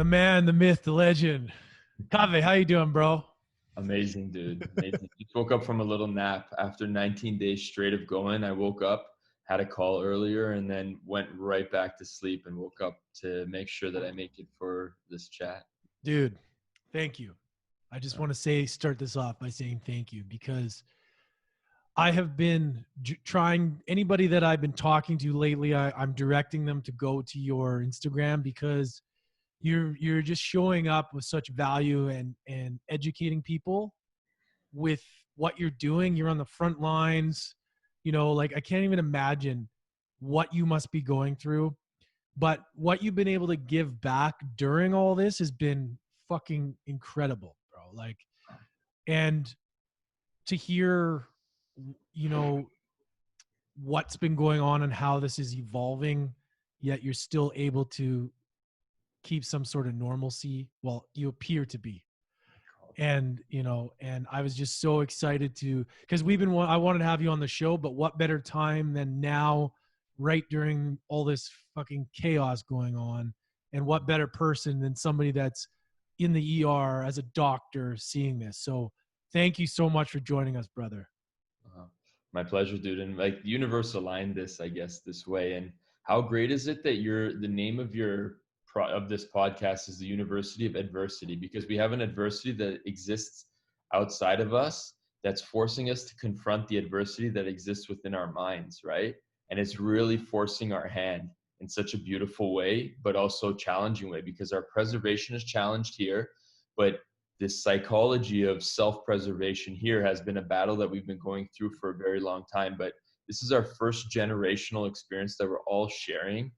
The man, the myth, the legend. Kaveh, how you doing, bro? Amazing, dude. Amazing. Just woke up from a little nap after 19 days straight of going. I woke up, had a call earlier, and then went right back to sleep and woke up to make sure that I make it for this chat. Dude, thank you. I just want to start this off by saying thank you because I have been trying anybody that I've been talking to lately. I'm directing them to go to your Instagram because you're just showing up with such value and educating people with what you're doing. You're on the front lines, like I can't even imagine what you must be going through, but what you've been able to give back during all this has been fucking incredible, bro. Like, and to hear, you know, what's been going on and how this is evolving, yet you're still able to keep some sort of normalcy. Well, you appear to be. And I was just so excited because I wanted to have you on the show, but what better time than now, right during all this fucking chaos going on, and what better person than somebody that's in the ER as a doctor seeing this. So thank you so much for joining us, brother. My pleasure, dude. And like the universe aligned this, I guess, this way. And how great is it that the name of this podcast is the University of Adversity, because we have an adversity that exists outside of us that's forcing us to confront the adversity that exists within our minds, right? And it's really forcing our hand in such a beautiful way, but also challenging way, because our preservation is challenged here, but this psychology of self-preservation here has been a battle that we've been going through for a very long time. But this is our first generational experience that we're all sharing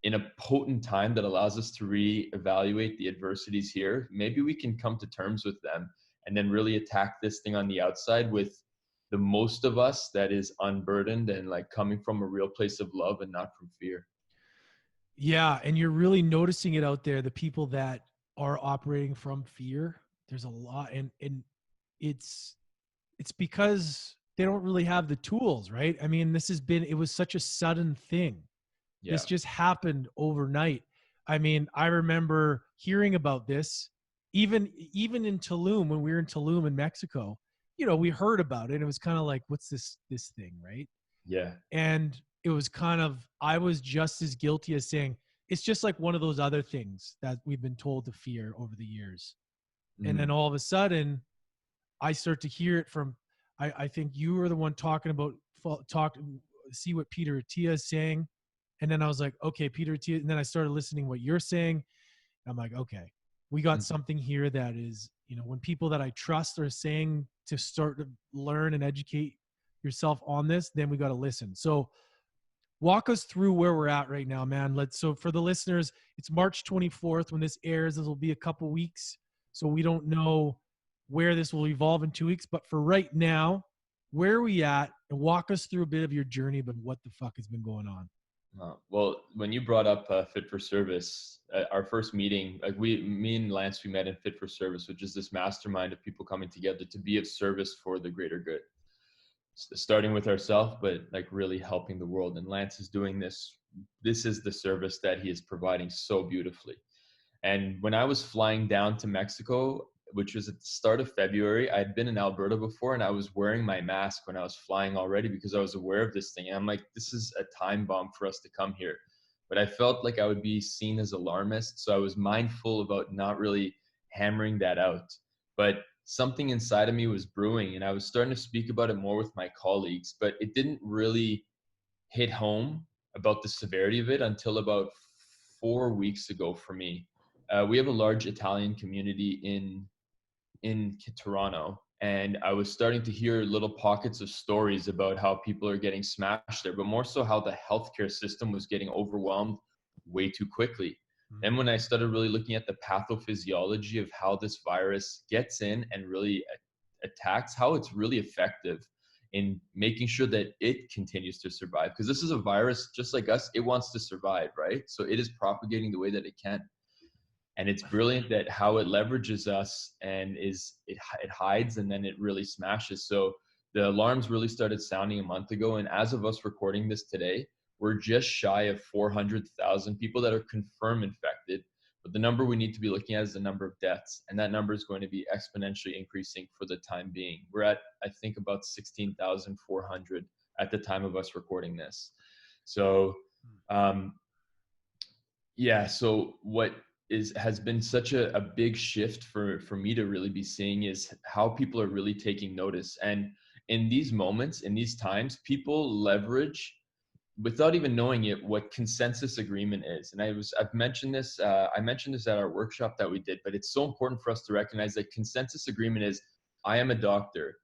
in a potent time that allows us to reevaluate the adversities here. Maybe we can come to terms with them and then really attack this thing on the outside with the most of us that is unburdened and like coming from a real place of love and not from fear. Yeah. And you're really noticing it out there, the people that are operating from fear. There's a lot, and it's because they don't really have the tools, right? I mean, it was such a sudden thing. Yeah. This just happened overnight. I mean, I remember hearing about this even in Tulum, when we were in Tulum in Mexico. We heard about it. It was kind of like, what's this thing, right? Yeah. And it was kind of, I was just as guilty as saying, it's just like one of those other things that we've been told to fear over the years. And then all of a sudden, I start to hear it from, I think you were the one talking about, see what Peter Attia is saying. And then I was like, okay, Peter Attia. And then I started listening what you're saying. I'm like, okay, we got something here that is, when people that I trust are saying to start to learn and educate yourself on this, then we got to listen. So walk us through where we're at right now, man. So for the listeners, it's March 24th when this airs. This will be a couple weeks. So we don't know where this will evolve in 2 weeks. But for right now, where are we at? And walk us through a bit of your journey, but what the fuck has been going on? Well, when you brought up Fit for Service, our first meeting, like me and Lance, we met in Fit for Service, which is this mastermind of people coming together to be of service for the greater good. Starting with ourselves, but like really helping the world. And Lance is doing this. This is the service that he is providing so beautifully. And when I was flying down to Mexico, which was at the start of February, I'd been in Alberta before, and I was wearing my mask when I was flying already because I was aware of this thing. And I'm like, this is a time bomb for us to come here. But I felt like I would be seen as alarmist. So I was mindful about not really hammering that out. But something inside of me was brewing, and I was starting to speak about it more with my colleagues, but it didn't really hit home about the severity of it until about 4 weeks ago for me. We have a large Italian community in Toronto, and I was starting to hear little pockets of stories about how people are getting smashed there, but more so how the healthcare system was getting overwhelmed way too quickly. Then when I started really looking at the pathophysiology of how this virus gets in and really attacks, how it's really effective in making sure that it continues to survive, because this is a virus just like us. It wants to survive, right? So it is propagating the way that it can. And it's brilliant that how it leverages us and it hides and then it really smashes. So the alarms really started sounding a month ago. And as of us recording this today, we're just shy of 400,000 people that are confirmed infected. But the number we need to be looking at is the number of deaths. And that number is going to be exponentially increasing for the time being. We're at, I think, about 16,400 at the time of us recording this. So, so what has been such a big shift for me to really be seeing is how people are really taking notice. And in these moments, in these times, people leverage, without even knowing it, what consensus agreement is. And I've mentioned this, I mentioned this at our workshop that we did, but it's so important for us to recognize that consensus agreement is, I am a doctor,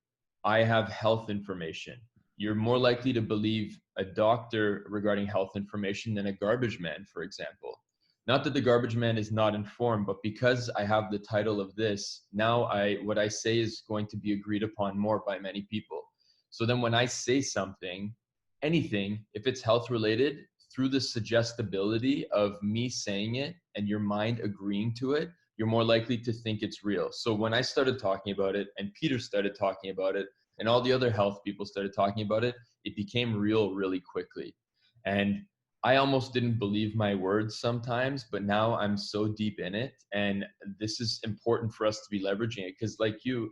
I have health information. You're more likely to believe a doctor regarding health information than a garbage man, for example. Not that the garbage man is not informed, but because I have the title of this, now what I say is going to be agreed upon more by many people. So then when I say something, anything, if it's health related, through the suggestibility of me saying it and your mind agreeing to it, you're more likely to think it's real. So when I started talking about it and Peter started talking about it and all the other health people started talking about it, it became real really quickly. And I almost didn't believe my words sometimes, but now I'm so deep in it. And this is important for us to be leveraging it, because like you're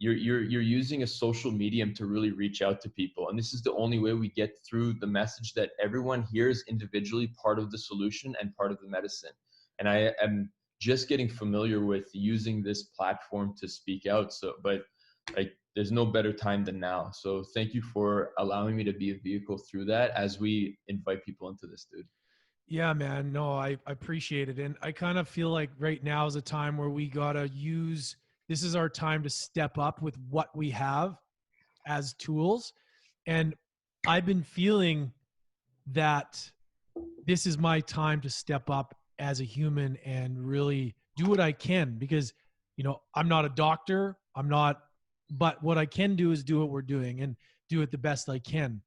using a social medium to really reach out to people. And this is the only way we get through the message that everyone here is individually part of the solution and part of the medicine. And I am just getting familiar with using this platform to speak out. So, but like, there's no better time than now. So thank you for allowing me to be a vehicle through that as we invite people into this, dude. Yeah, man. No, I appreciate it. And I kind of feel like right now is a time where we got to use, this is our time to step up with what we have as tools. And I've been feeling that this is my time to step up as a human and really do what I can, because, I'm not a doctor. But what I can do is do what we're doing and do it the best I can.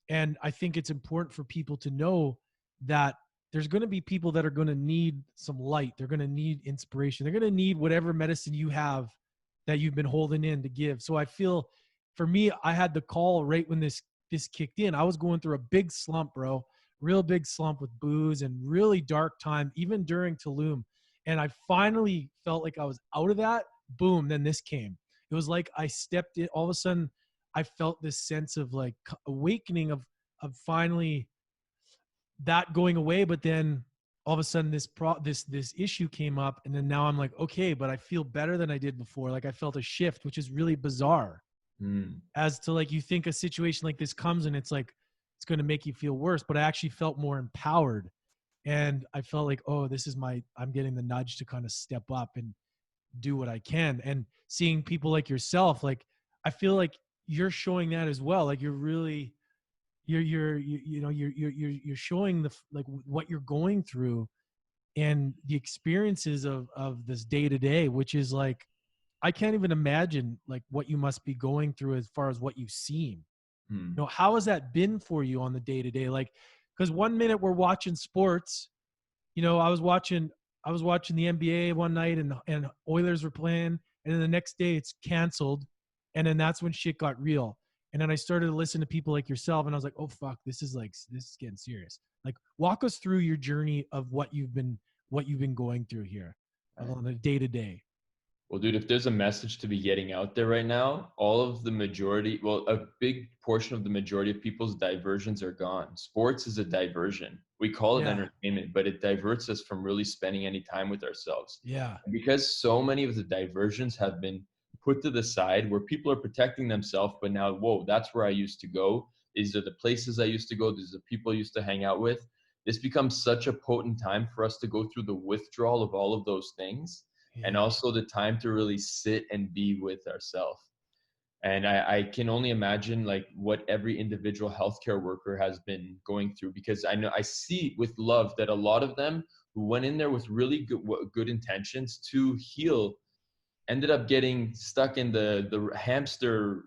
And I think it's important for people to know that there's going to be people that are going to need some light. They're going to need inspiration. They're going to need whatever medicine you have that you've been holding in to give. So I feel, for me, I had the call right when this kicked in. I was going through a big slump, bro, real big slump with booze and really dark time, even during Tulum. And I finally felt like I was out of that. Boom. Then this came. It was like I stepped in. All of a sudden, I felt this sense of like awakening of finally that going away. But then all of a sudden this issue came up, and then now I'm like, okay, but I feel better than I did before. Like I felt a shift, which is really bizarre. As to, like, you think a situation like this comes and it's like, it's going to make you feel worse, but I actually felt more empowered. And I felt like, oh, I'm getting the nudge to kind of step up and do what I can. And seeing people like yourself, like, I feel like you're showing that as well. Like you're really, you're showing like what you're going through and the experiences of this day to day, which is like, I can't even imagine like what you must be going through as far as what you've seen. How has that been for you on the day to day? Like, because one minute we're watching sports, I was watching the NBA one night and Oilers were playing, and then the next day it's canceled, and then that's when shit got real. And then I started to listen to people like yourself, and I was like, oh fuck, this is getting serious. Like, walk us through your journey of what you've been going through here on a day to day. Well, dude, if there's a message to be getting out there right now, a big portion of the majority of people's diversions are gone. Sports is a diversion. We call it entertainment, but it diverts us from really spending any time with ourselves. Yeah. And because so many of the diversions have been put to the side where people are protecting themselves, but now, whoa, that's where I used to go. These are the places I used to go. These are the people I used to hang out with. This becomes such a potent time for us to go through the withdrawal of all of those things. And also the time to really sit and be with ourselves. And I can only imagine like what every individual healthcare worker has been going through, because I see with love that a lot of them who went in there with really good intentions to heal ended up getting stuck in the hamster,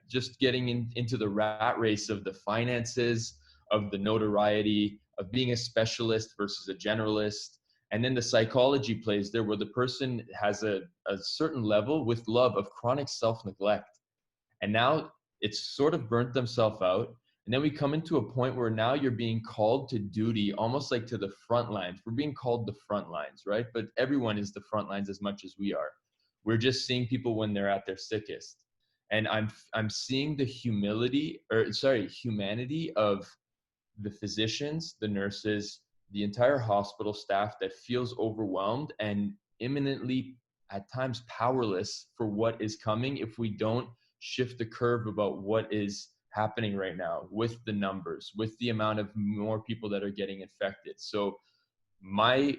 just getting into the rat race of the finances, of the notoriety, of being a specialist versus a generalist. And then the psychology plays there, where the person has a certain level with love of chronic self-neglect. And now it's sort of burnt themselves out. And then we come into a point where now you're being called to duty, almost like to the front lines. We're being called the front lines, right? But everyone is the front lines as much as we are. We're just seeing people when they're at their sickest. And I'm seeing the humanity of the physicians, the nurses, the entire hospital staff that feels overwhelmed and imminently at times powerless for what is coming if we don't shift the curve about what is happening right now with the numbers, with the amount of more people that are getting infected. So my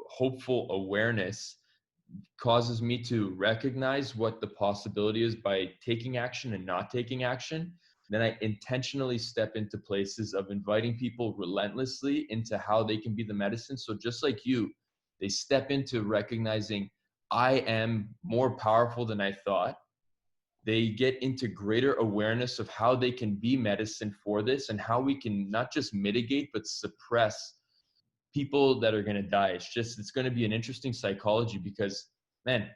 hopeful awareness causes me to recognize what the possibility is by taking action and not taking action. Then I intentionally step into places of inviting people relentlessly into how they can be the medicine. So just like you, they step into recognizing I am more powerful than I thought. They get into greater awareness of how they can be medicine for this and how we can not just mitigate, but suppress people that are going to die. It's going to be an interesting psychology because, man,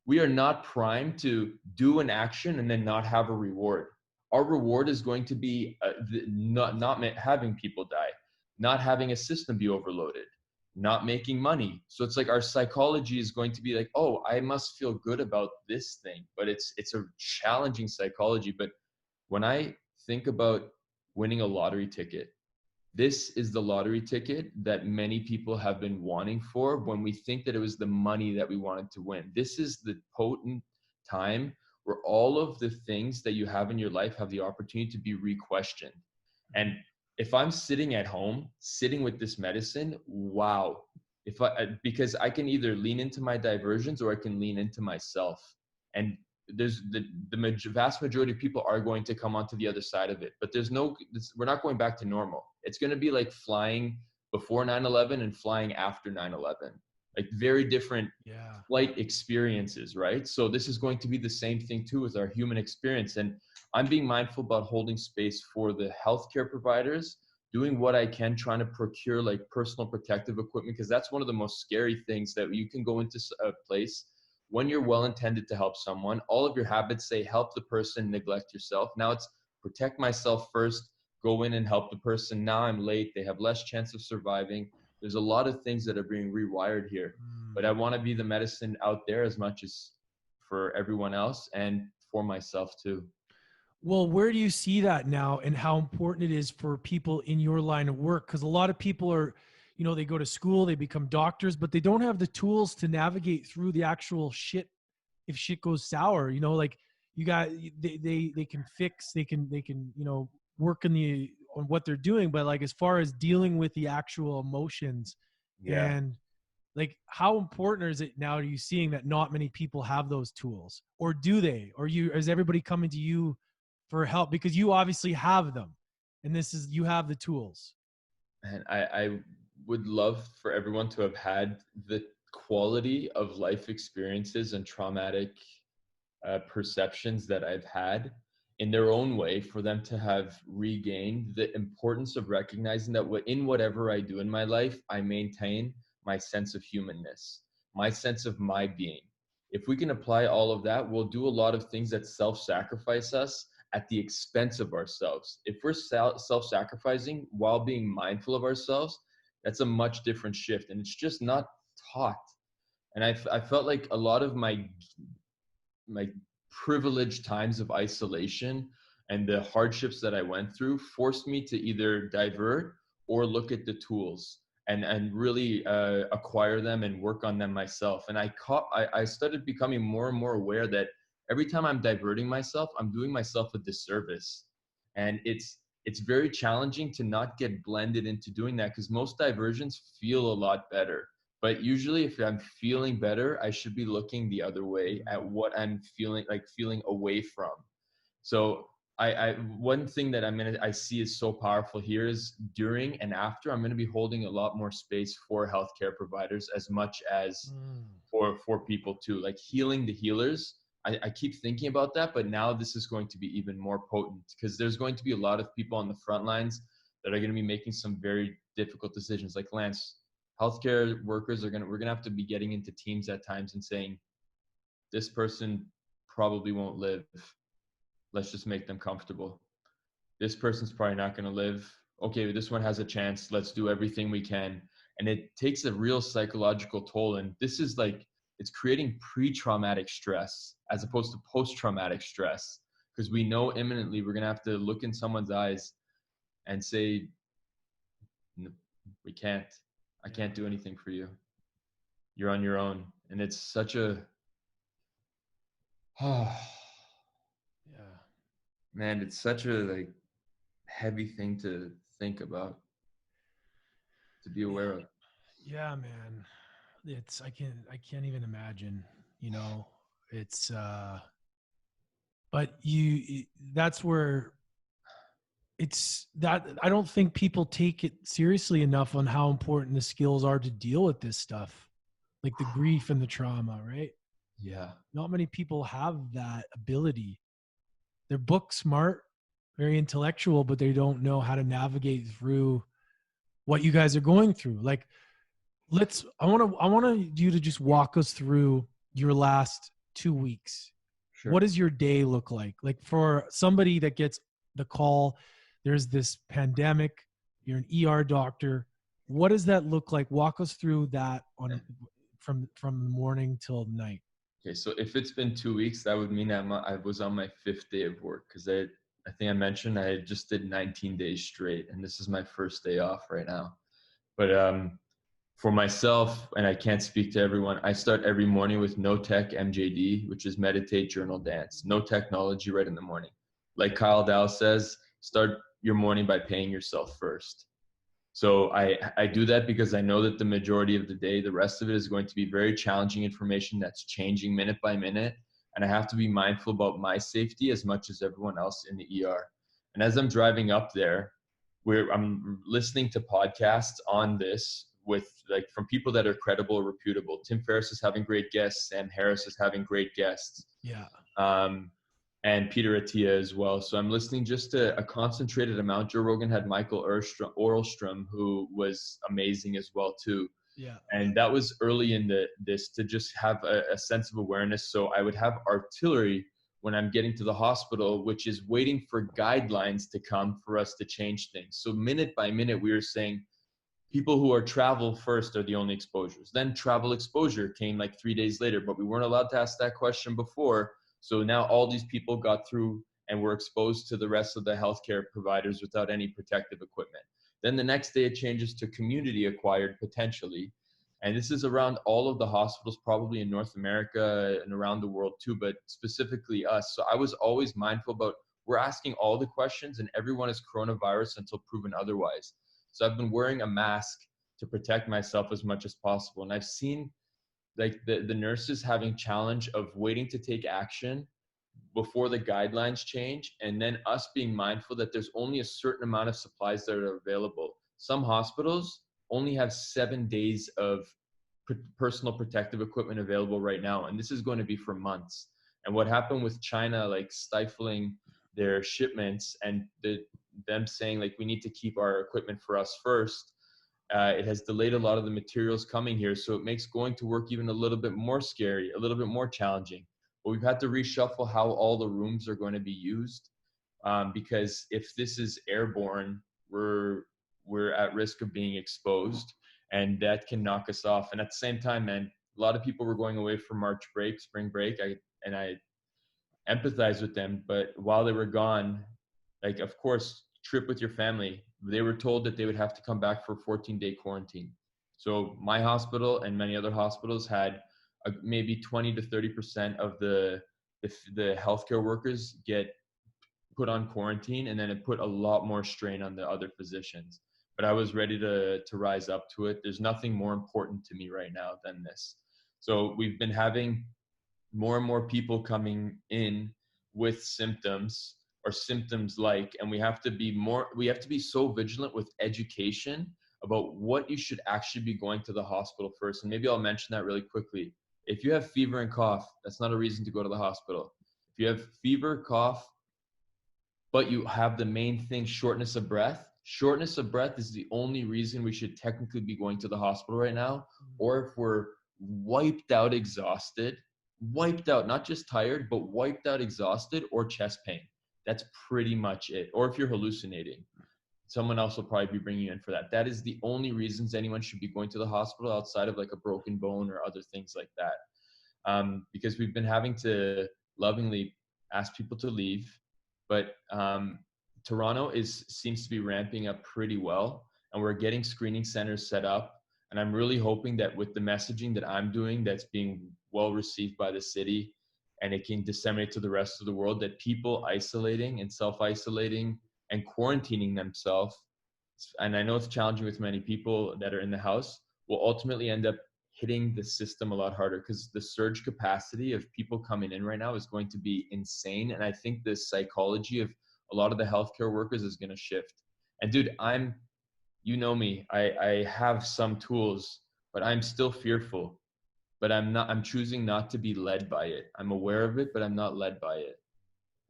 we are not primed to do an action and then not have a reward. Our reward is going to be not having people die, not having a system be overloaded, not making money. So it's like our psychology is going to be like, oh, I must feel good about this thing, but it's a challenging psychology. But when I think about winning a lottery ticket, this is the lottery ticket that many people have been wanting for when we think that it was the money that we wanted to win. This is the potent time where all of the things that you have in your life have the opportunity to be re-questioned. And if I'm sitting at home, sitting with this medicine, wow. Because I can either lean into my diversions or I can lean into myself. And there's the vast majority of people are going to come onto the other side of it, but we're not going back to normal. It's going to be like flying before 9/11 and flying after 9/11, like very different flight experiences, right? So this is going to be the same thing too with our human experience. And I'm being mindful about holding space for the healthcare providers, doing what I can, trying to procure like personal protective equipment, because that's one of the most scary things, that you can go into a place when you're well intended to help someone. All of your habits say help the person, neglect yourself. Now it's protect myself first, go in and help the person. Now I'm late. They have less chance of surviving. There's a lot of things that are being rewired here. But I want to be the medicine out there as much as for everyone else and for myself too. Well, where do you see that now, and how important it is for people in your line of work? Because a lot of people are, they go to school, they become doctors, but they don't have the tools to navigate through the actual shit if shit goes sour. Like you got they can fix, they can work on what they're doing, but like as far as dealing with the actual emotions, and like how important is it now? Are you seeing that not many people have those tools, or do they? Or is everybody coming to you for help because you obviously have them, and you have the tools? And I would love for everyone to have had the quality of life experiences and traumatic perceptions that I've had in their own way, for them to have regained the importance of recognizing that in whatever I do in my life, I maintain my sense of humanness, my sense of my being. If we can apply all of that, we'll do a lot of things that self-sacrifice us at the expense of ourselves. If we're self-sacrificing while being mindful of ourselves, that's a much different shift. And it's just not taught. And I felt like a lot of my privileged times of isolation and the hardships that I went through forced me to either divert or look at the tools and really acquire them and work on them myself. And I started becoming more and more aware that every time I'm diverting myself, I'm doing myself a disservice. And it's very challenging to not get blended into doing that, because most diversions feel a lot better. But usually if I'm feeling better, I should be looking the other way at what I'm feeling away from. So one thing that I see is so powerful here is during and after, I'm going to be holding a lot more space for healthcare providers as much as for people too, like healing the healers. I keep thinking about that, but now this is going to be even more potent, because there's going to be a lot of people on the front lines that are going to be making some very difficult decisions. Like Lance, healthcare workers we're going to have to be getting into teams at times and saying, this person probably won't live. Let's just make them comfortable. This person's probably not going to live. Okay, this one has a chance. Let's do everything we can. And it takes a real psychological toll. And this is like, it's creating pre-traumatic stress as opposed to post-traumatic stress, because we know imminently we're going to have to look in someone's eyes and say, "No, we can't. I can't do anything for you. You're on your own." And it's such a, oh, Yeah. man, it's such a like heavy thing to think about, to be aware of. Yeah, man. It's I can't even imagine, you know. It's but that's where it's that I don't think people take it seriously enough on how important the skills are to deal with this stuff. Like the grief and the trauma, right? Yeah. Not many people have that ability. They're book smart, very intellectual, but they don't know how to navigate through what you guys are going through. Like I want you to just walk us through your last 2 weeks. Sure. What does your day look like? Like for somebody that gets the call, there's this pandemic, you're an ER doctor. What does that look like? Walk us through that on from the morning till night. Okay, so if it's been 2 weeks, that would mean I was on my 5th day of work, because I think I mentioned I just did 19 days straight, and this is my first day off right now. But for myself, and I can't speak to everyone, I start every morning with no tech MJD, which is meditate, journal, dance. No technology right in the morning. Like Kyle Dow says, start your morning by paying yourself first. So I do that because I know that the majority of the day, the rest of it is going to be very challenging information that's changing minute by minute. And I have to be mindful about my safety as much as everyone else in the ER. And as I'm driving up there, I'm listening to podcasts on this with like from people that are credible or reputable. Tim Ferriss is having great guests. Sam Harris is having great guests. Yeah. And Peter Attia as well. So I'm listening just to a concentrated amount. Joe Rogan had Michael Orlstrom, who was amazing as well too. Yeah. And that was early in this to just have a sense of awareness. So I would have artillery when I'm getting to the hospital, which is waiting for guidelines to come for us to change things. So minute by minute, we were saying people who are travel first are the only exposures. Then travel exposure came like 3 days later, but we weren't allowed to ask that question before. So now all these people got through and were exposed to the rest of the healthcare providers without any protective equipment. Then the next day it changes to community acquired potentially. And this is around all of the hospitals, probably in North America and around the world too, but specifically us. So I was always mindful about, we're asking all the questions and everyone is coronavirus until proven otherwise. So I've been wearing a mask to protect myself as much as possible. And I've seen like the nurses having challenge of waiting to take action before the guidelines change, and then us being mindful that there's only a certain amount of supplies that are available. Some hospitals only have 7 days of personal protective equipment available right now, and this is going to be for months. And what happened with China, like stifling their shipments and them saying like we need to keep our equipment for us first, it has delayed a lot of the materials coming here. So it makes going to work even a little bit more scary, a little bit more challenging. But we've had to reshuffle how all the rooms are going to be used, because if this is airborne, we're at risk of being exposed, and that can knock us off. And at the same time, man, a lot of people were going away for March break, spring break. I empathize with them, but while they were gone, like of course, trip with your family. They were told that they would have to come back for a 14-day quarantine. So my hospital and many other hospitals had maybe 20 to 30% of the healthcare workers get put on quarantine, and then it put a lot more strain on the other physicians. But I was ready to rise up to it. There's nothing more important to me right now than this. So we've been having more and more people coming in with symptoms or symptoms like, and we have to be so vigilant with education about what you should actually be going to the hospital first. And maybe I'll mention that really quickly. If you have fever and cough, that's not a reason to go to the hospital. If you have fever, cough, but you have the main thing, shortness of breath is the only reason we should technically be going to the hospital right now. Or if we're wiped out, not just tired, but wiped out, exhausted, or chest pain. That's pretty much it. Or if you're hallucinating, someone else will probably be bringing you in for that. That is the only reasons anyone should be going to the hospital outside of like a broken bone or other things like that. Because we've been having to lovingly ask people to leave, but Toronto seems to be ramping up pretty well, and we're getting screening centers set up. And I'm really hoping that with the messaging that I'm doing, that's being well received by the city, and it can disseminate to the rest of the world, that people isolating and self-isolating and quarantining themselves, and I know it's challenging with many people that are in the house, will ultimately end up hitting the system a lot harder, because the surge capacity of people coming in right now is going to be insane. And I think the psychology of a lot of the healthcare workers is going to shift. And dude, you know me, I have some tools, but I'm still fearful. But I'm choosing not to be led by it. I'm aware of it, but I'm not led by it.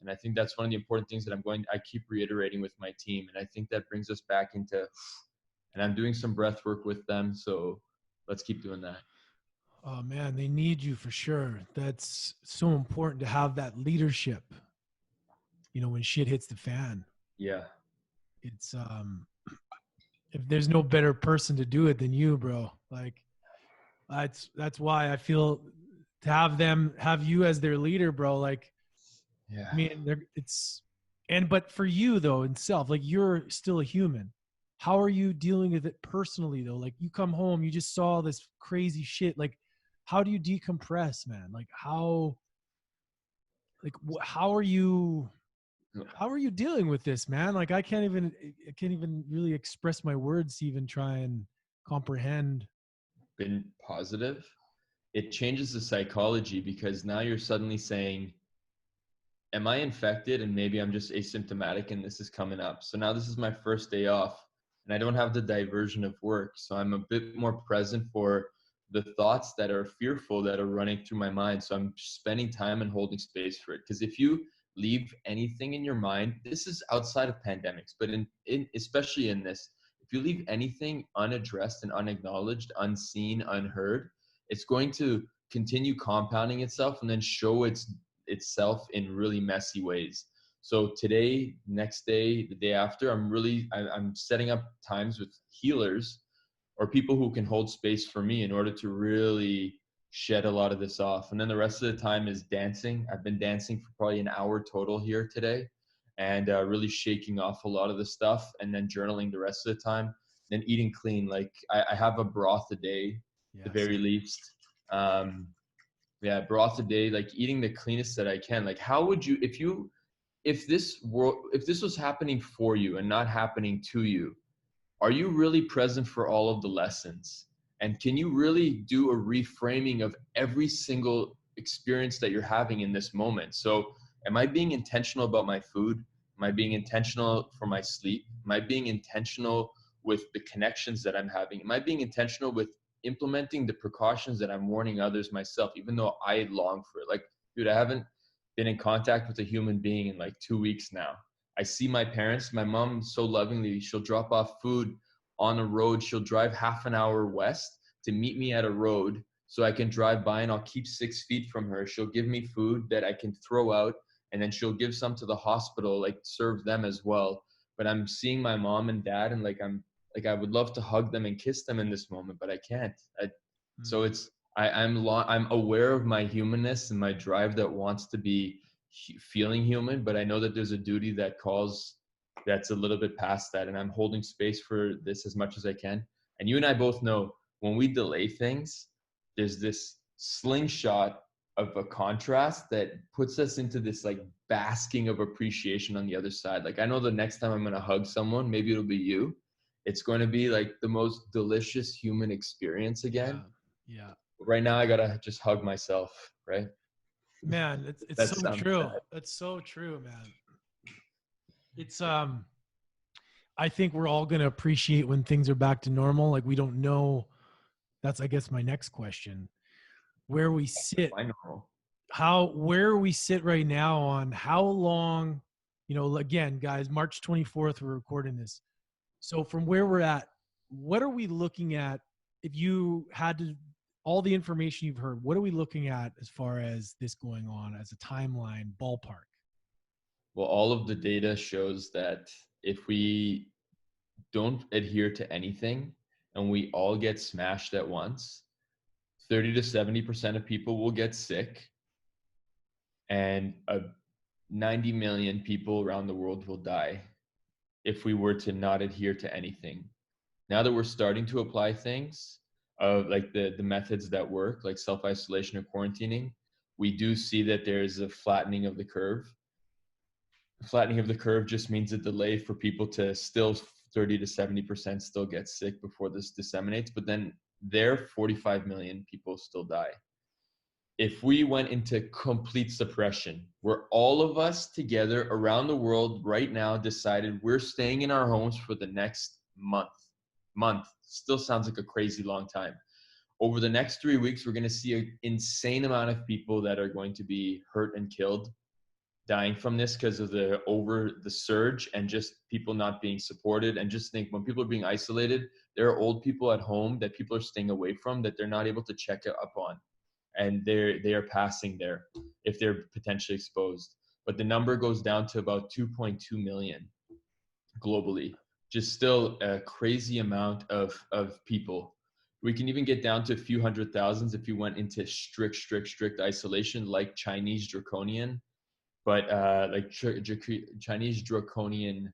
And I think that's one of the important things that I keep reiterating with my team. And I think that brings us back into, and I'm doing some breath work with them. So let's keep doing that. Oh man, they need you for sure. That's so important to have that leadership, when shit hits the fan. Yeah. It's if there's no better person to do it than you, bro. Like that's why I feel to have you as their leader, bro. Like, Yeah. I mean, but for you though, in self, like you're still a human. How are you dealing with it personally though? Like you come home, you just saw this crazy shit. Like, how do you decompress, man? Like how are you dealing with this, man? Like I can't even really express my words to even try and comprehend. Been positive. It changes the psychology, because now you're suddenly saying, am I infected and maybe I'm just asymptomatic and this is coming up? So now this is my first day off and I don't have the diversion of work. So I'm a bit more present for the thoughts that are fearful that are running through my mind. So I'm spending time and holding space for it. Because if you leave anything in your mind, this is outside of pandemics, but in especially in this, if you leave anything unaddressed and unacknowledged, unseen, unheard, it's going to continue compounding itself and then show itself in really messy ways. So today, next day, the day after, I'm setting up times with healers or people who can hold space for me in order to really shed a lot of this off. And then the rest of the time is dancing. I've been dancing for probably an hour total here today, and really shaking off a lot of the stuff, and then journaling the rest of the time, then eating clean. Like I have a broth a day, Yeah, the very least. Yeah, broth a day, like eating the cleanest that I can. Like how would you, if this was happening for you and not happening to you, are you really present for all of the lessons? And can you really do a reframing of every single experience that you're having in this moment? So am I being intentional about my food? Am I being intentional for my sleep? Am I being intentional with the connections that I'm having? Am I being intentional with implementing the precautions that I'm warning others myself, even though I long for it? Like, dude, I haven't been in contact with a human being in like 2 weeks now. I see my parents. My mom, so lovingly, she'll drop off food on a road. She'll drive half an hour west to meet me at a road so I can drive by, and I'll keep 6 feet from her. She'll give me food that I can throw out, and then she'll give some to the hospital, like serve them as well. But I'm seeing my mom and dad, and I would love to hug them and kiss them in this moment, but I can't. So I'm aware of my humanness and my drive that wants to be feeling human, but I know that there's a duty that calls that's a little bit past that, and I'm holding space for this as much as I can. And you and I both know when we delay things, there's this slingshot of a contrast that puts us into this like basking of appreciation on the other side. Like I know the next time I'm going to hug someone, maybe it'll be you. It's going to be like the most delicious human experience again. Yeah. Right now I got to just hug myself, right? Man, it's That so sounds true. bad. That's so true, man. It's I think we're all going to appreciate when things are back to normal. Like we don't know. That's, I guess, my next question. Where we sit, I know. where we sit right now on how long, again, guys, March 24th, we're recording this. So from where we're at, what are we looking at? If you had to, all the information you've heard, what are we looking at as far as this going on as a timeline ballpark? Well, all of the data shows that if we don't adhere to anything and we all get smashed at once, 30 to 70% of people will get sick, and 90 million people around the world will die if we were to not adhere to anything. Now that we're starting to apply things of like the methods that work, like self-isolation or quarantining, we do see that there's a flattening of the curve. Flattening of the curve just means a delay for people to still 30 to 70% still get sick before this disseminates, but then 45 million people still die. If we went into complete suppression, where all of us together around the world right now decided we're staying in our homes for the next month still sounds like a crazy long time. Over the next 3 weeks, we're going to see an insane amount of people that are going to be hurt and killed, dying from this because of the surge and just people not being supported. And just think, when people are being isolated, there are old people at home that people are staying away from, that they're not able to check up on, and they are passing there if they're potentially exposed. But the number goes down to about 2.2 million globally. Just still a crazy amount of people. We can even get down to a few hundred thousands if you went into strict isolation, like Chinese draconian, but Chinese draconian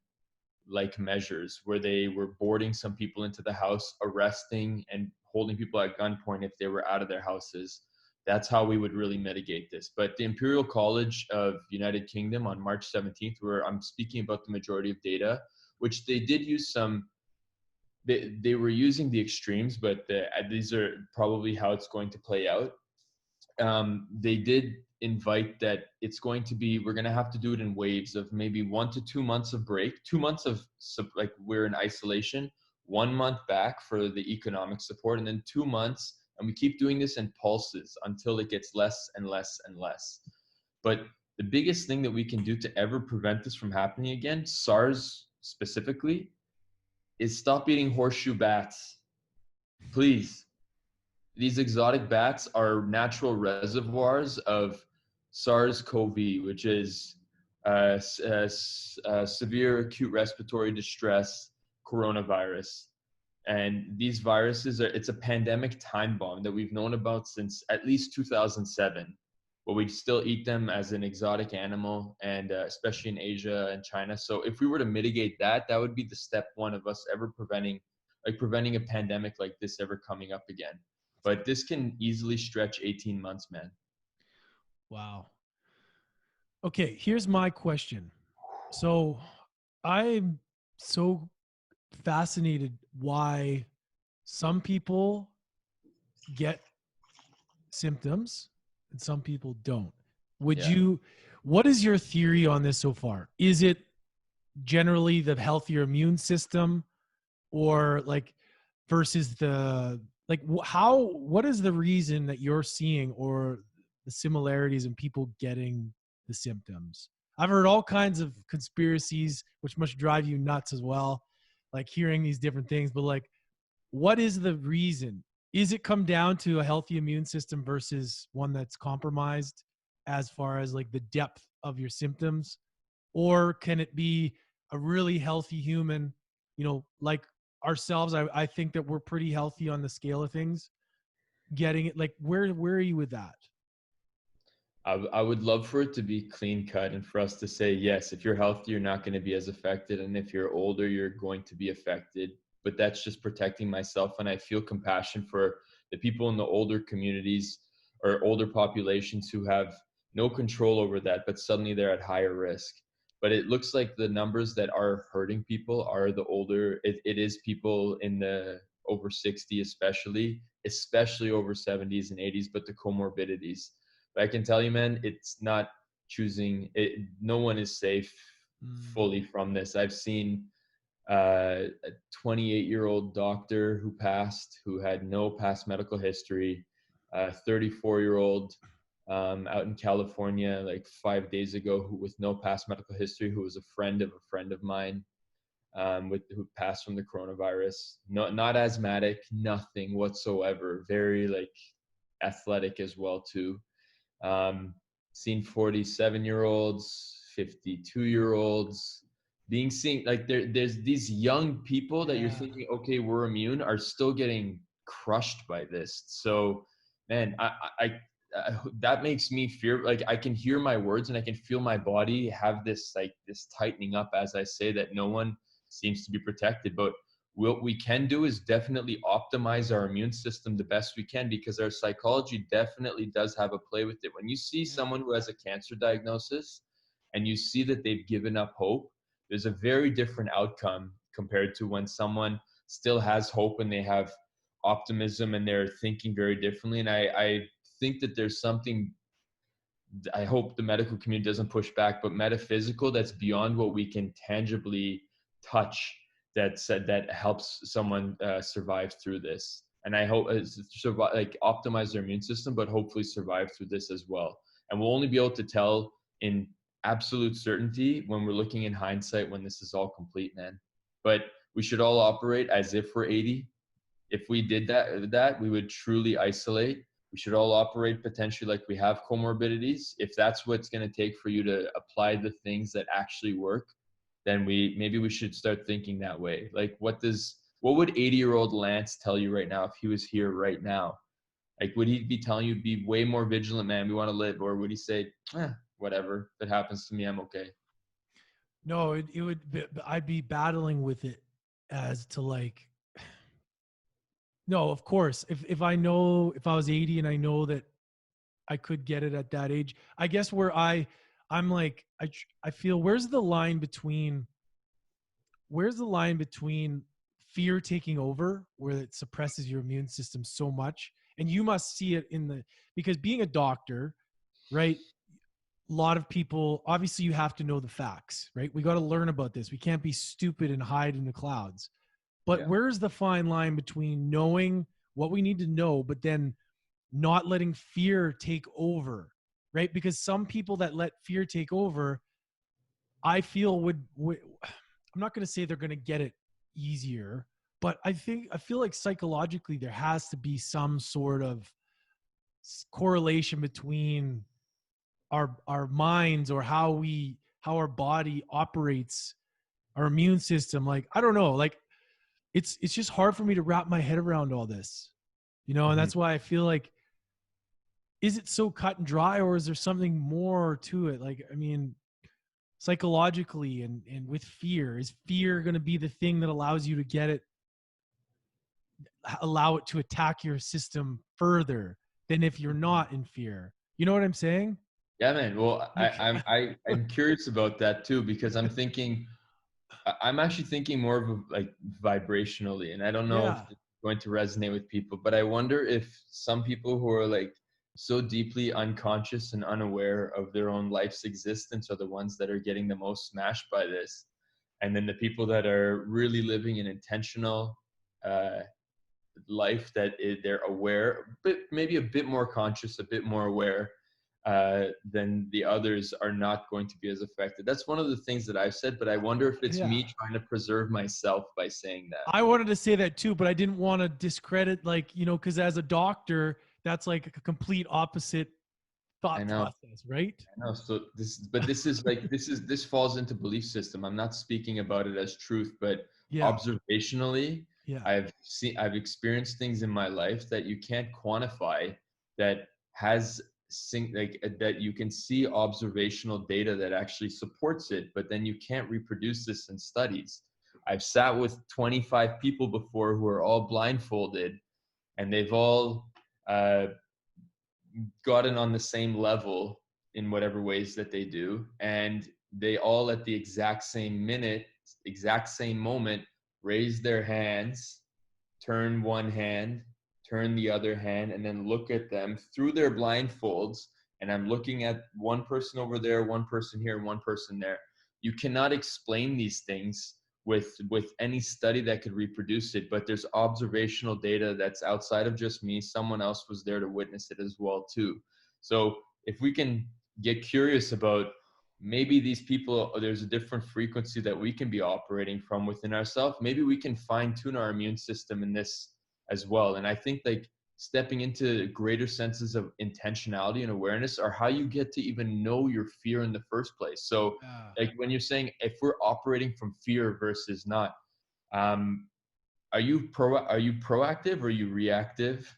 like measures, where they were boarding some people into the house, arresting and holding people at gunpoint if they were out of their houses. That's how we would really mitigate this. But the Imperial College of United Kingdom on March 17th, where I'm speaking about the majority of data, which they did use some, they were using the extremes, but these are probably how it's going to play out. They did invite that it's going to be, we're going to have to do it in waves of maybe 1 to 2 months of break, 2 months of like we're in isolation, 1 month back for the economic support, and then 2 months. And we keep doing this in pulses until it gets less and less and less. But the biggest thing that we can do to ever prevent this from happening again, SARS specifically, is stop eating horseshoe bats. Please. These exotic bats are natural reservoirs of SARS-CoV, which is severe acute respiratory distress coronavirus. And these viruses it's a pandemic time bomb that we've known about since at least 2007, but we still eat them as an exotic animal, and especially in Asia and China. So if we were to mitigate that, that would be the step one of us ever preventing a pandemic like this ever coming up again. But this can easily stretch 18 months, man. Wow. Okay, here's my question. So I'm so fascinated why some people get symptoms and some people don't. What is your theory on this so far? Is it generally the healthier immune system, or like versus what is the reason that you're seeing, or the similarities in people getting the symptoms? I've heard all kinds of conspiracies, which must drive you nuts as well, like hearing these different things. But like, what is the reason? Is it come down to a healthy immune system versus one that's compromised as far as like the depth of your symptoms? Or can it be a really healthy human, like ourselves? I think that we're pretty healthy on the scale of things. Getting it, like, where are you with that? I would love for it to be clean cut and for us to say, yes, if you're healthy, you're not going to be as affected. And if you're older, you're going to be affected. But that's just protecting myself. And I feel compassion for the people in the older communities or older populations who have no control over that, but suddenly they're at higher risk. But it looks like the numbers that are hurting people are the older. It is people in the over 60, especially over 70s and 80s, but the comorbidities. But I can tell you, man, it's not choosing it. No one is safe fully from this. I've seen a 28-year-old doctor who passed, who had no past medical history, a 34-year-old out in California like 5 days ago with no past medical history, who was a friend of mine, who passed from the coronavirus. Not asthmatic, nothing whatsoever. Very like athletic as well too. Seen 47-year-olds, 52-year-olds being seen, like there's these young people that you're thinking, okay, we're immune, are still getting crushed by this. So man, I that makes me fear. Like I can hear my words and I can feel my body have this like this tightening up as I say that no one seems to be protected. But what we can do is definitely optimize our immune system the best we can, because our psychology definitely does have a play with it. When you see someone who has a cancer diagnosis and you see that they've given up hope, there's a very different outcome compared to when someone still has hope and they have optimism and they're thinking very differently. And I think that there's something, I hope the medical community doesn't push back, but metaphysical that's beyond what we can tangibly touch, that helps someone survive through this. And I hope survive, like optimize their immune system, but hopefully survive through this as well. And we'll only be able to tell in absolute certainty when we're looking in hindsight when this is all complete, man. But we should all operate as if we're 80. If we did that, we would truly isolate. We should all operate potentially like we have comorbidities. If that's what's going to take for you to apply the things that actually work, then maybe we should start thinking that way. Like what would 80-year-old Lance tell you right now if he was here right now? Like, would he be telling you be way more vigilant, man, we want to live? Or would he say, whatever, if it happens to me, I'm okay? No, it would be, I'd be battling with it as to like, no, of course, if I was 80 and I know that I could get it at that age, I guess where I'm like, I feel where's the line between fear taking over, where it suppresses your immune system so much, and you must see it because being a doctor, right? A lot of people, obviously you have to know the facts, right? We got to learn about this. We can't be stupid and hide in the clouds. But where's the fine line between knowing what we need to know, but then not letting fear take over, right? Because some people that let fear take over, I feel would I'm not going to say they're going to get it easier, but I feel like psychologically there has to be some sort of correlation between our minds, or how our body operates, our immune system. Like, I don't know, like it's just hard for me to wrap my head around all this, and that's why I feel like, is it so cut and dry, or is there something more to it? Like, I mean, psychologically and with fear, is fear going to be the thing that allows you to allow it to attack your system further than if you're not in fear? You know what I'm saying? Yeah, man. Well, I'm curious about that too, because I'm actually thinking more of like vibrationally, and I don't know if it's going to resonate with people, but I wonder if some people who are like so deeply unconscious and unaware of their own life's existence are the ones that are getting the most smashed by this. And then the people that are really living an intentional life, that they're aware, but maybe a bit more conscious, a bit more aware, then the others are not going to be as affected. That's one of the things that I've said, but I wonder if it's me trying to preserve myself by saying that. I wanted to say that too, but I didn't want to discredit, like, because as a doctor, that's like a complete opposite thought process, right? I know. So this falls into belief system. I'm not speaking about it as truth, but observationally, I've experienced things in my life that you can't quantify, that has that you can see observational data that actually supports it, but then you can't reproduce this in studies. I've sat with 25 people before who are all blindfolded, and they've all gotten on the same level in whatever ways that they do, and they all at the exact same minute, exact same moment, raise their hands, turn one hand, turn the other hand, and then look at them through their blindfolds. And I'm looking at one person over there, one person here, one person there. You cannot explain these things with any study that could reproduce it, but there's observational data that's outside of just me. Someone else was there to witness it as well too. So if we can get curious about, maybe these people, there's a different frequency that we can be operating from within ourselves, maybe we can fine tune our immune system in this as well. And I think like stepping into greater senses of intentionality and awareness are how you get to even know your fear in the first place. So like when you're saying, if we're operating from fear versus not, are you proactive or are you reactive?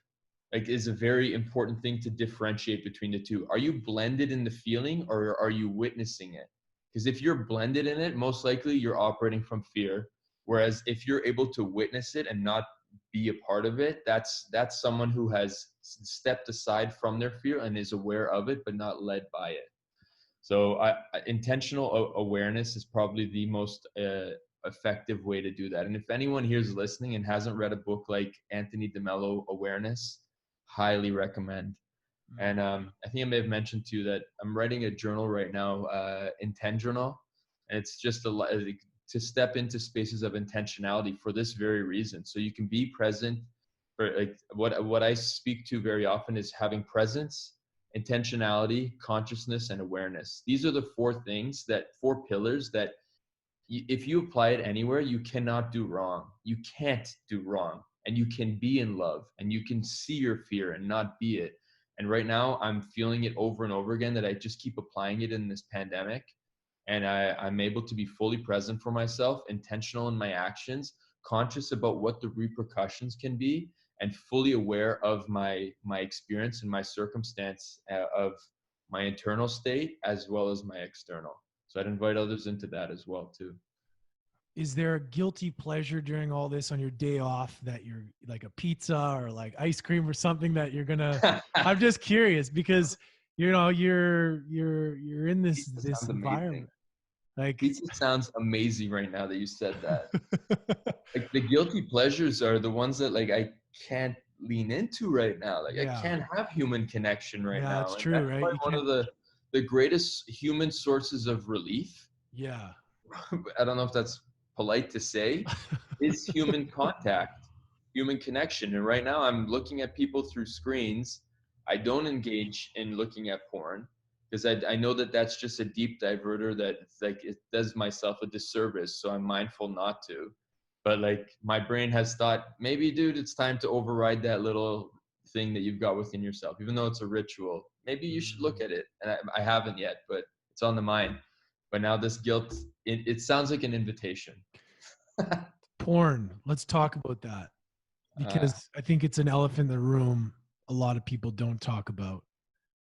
Like, is a very important thing to differentiate between the two. Are you blended in the feeling or are you witnessing it? Because if you're blended in it, most likely you're operating from fear. Whereas if you're able to witness it and not be a part of it, that's someone who has stepped aside from their fear and is aware of it, but not led by it. So intentional awareness is probably the most effective way to do that. And if anyone here is listening and hasn't read a book like Anthony DeMello, Awareness, highly recommend. And I think I may have mentioned to you that I'm writing a journal right now, Intentional. And it's just to step into spaces of intentionality for this very reason. So you can be present. For like what I speak to very often is having presence, intentionality, consciousness, and awareness. These are the four pillars that if you apply it anywhere, you cannot do wrong. You can't do wrong. And you can be in love and you can see your fear and not be it. And right now I'm feeling it over and over again that I just keep applying it in this pandemic. And I'm able to be fully present for myself, intentional in my actions, conscious about what the repercussions can be, and fully aware of my experience and my circumstance of my internal state as well as my external. So I'd invite others into that as well too. Is there a guilty pleasure during all this on your day off that you're like a pizza or like ice cream or something that you're gonna? I'm just curious because you're in this environment. Like pizza sounds amazing right now that you said that. Like the guilty pleasures are the ones that like I can't lean into right now. Like I can't have human connection right now. That's And true, that's right? You one can't. of the greatest human sources of relief. Yeah. I don't know if that's polite to say, is human contact, human connection. And right now I'm looking at people through screens. I don't engage in looking at porn because I know that that's just a deep diverter that it's like it does myself a disservice. So I'm mindful not to. But like my brain has thought, maybe, dude, it's time to override that little thing that you've got within yourself, even though it's a ritual. Maybe you should look at it. And I haven't yet, but it's on the mind. But now this guilt, it sounds like an invitation. Porn. Let's talk about that because I think it's an elephant in the room a lot of people don't talk about,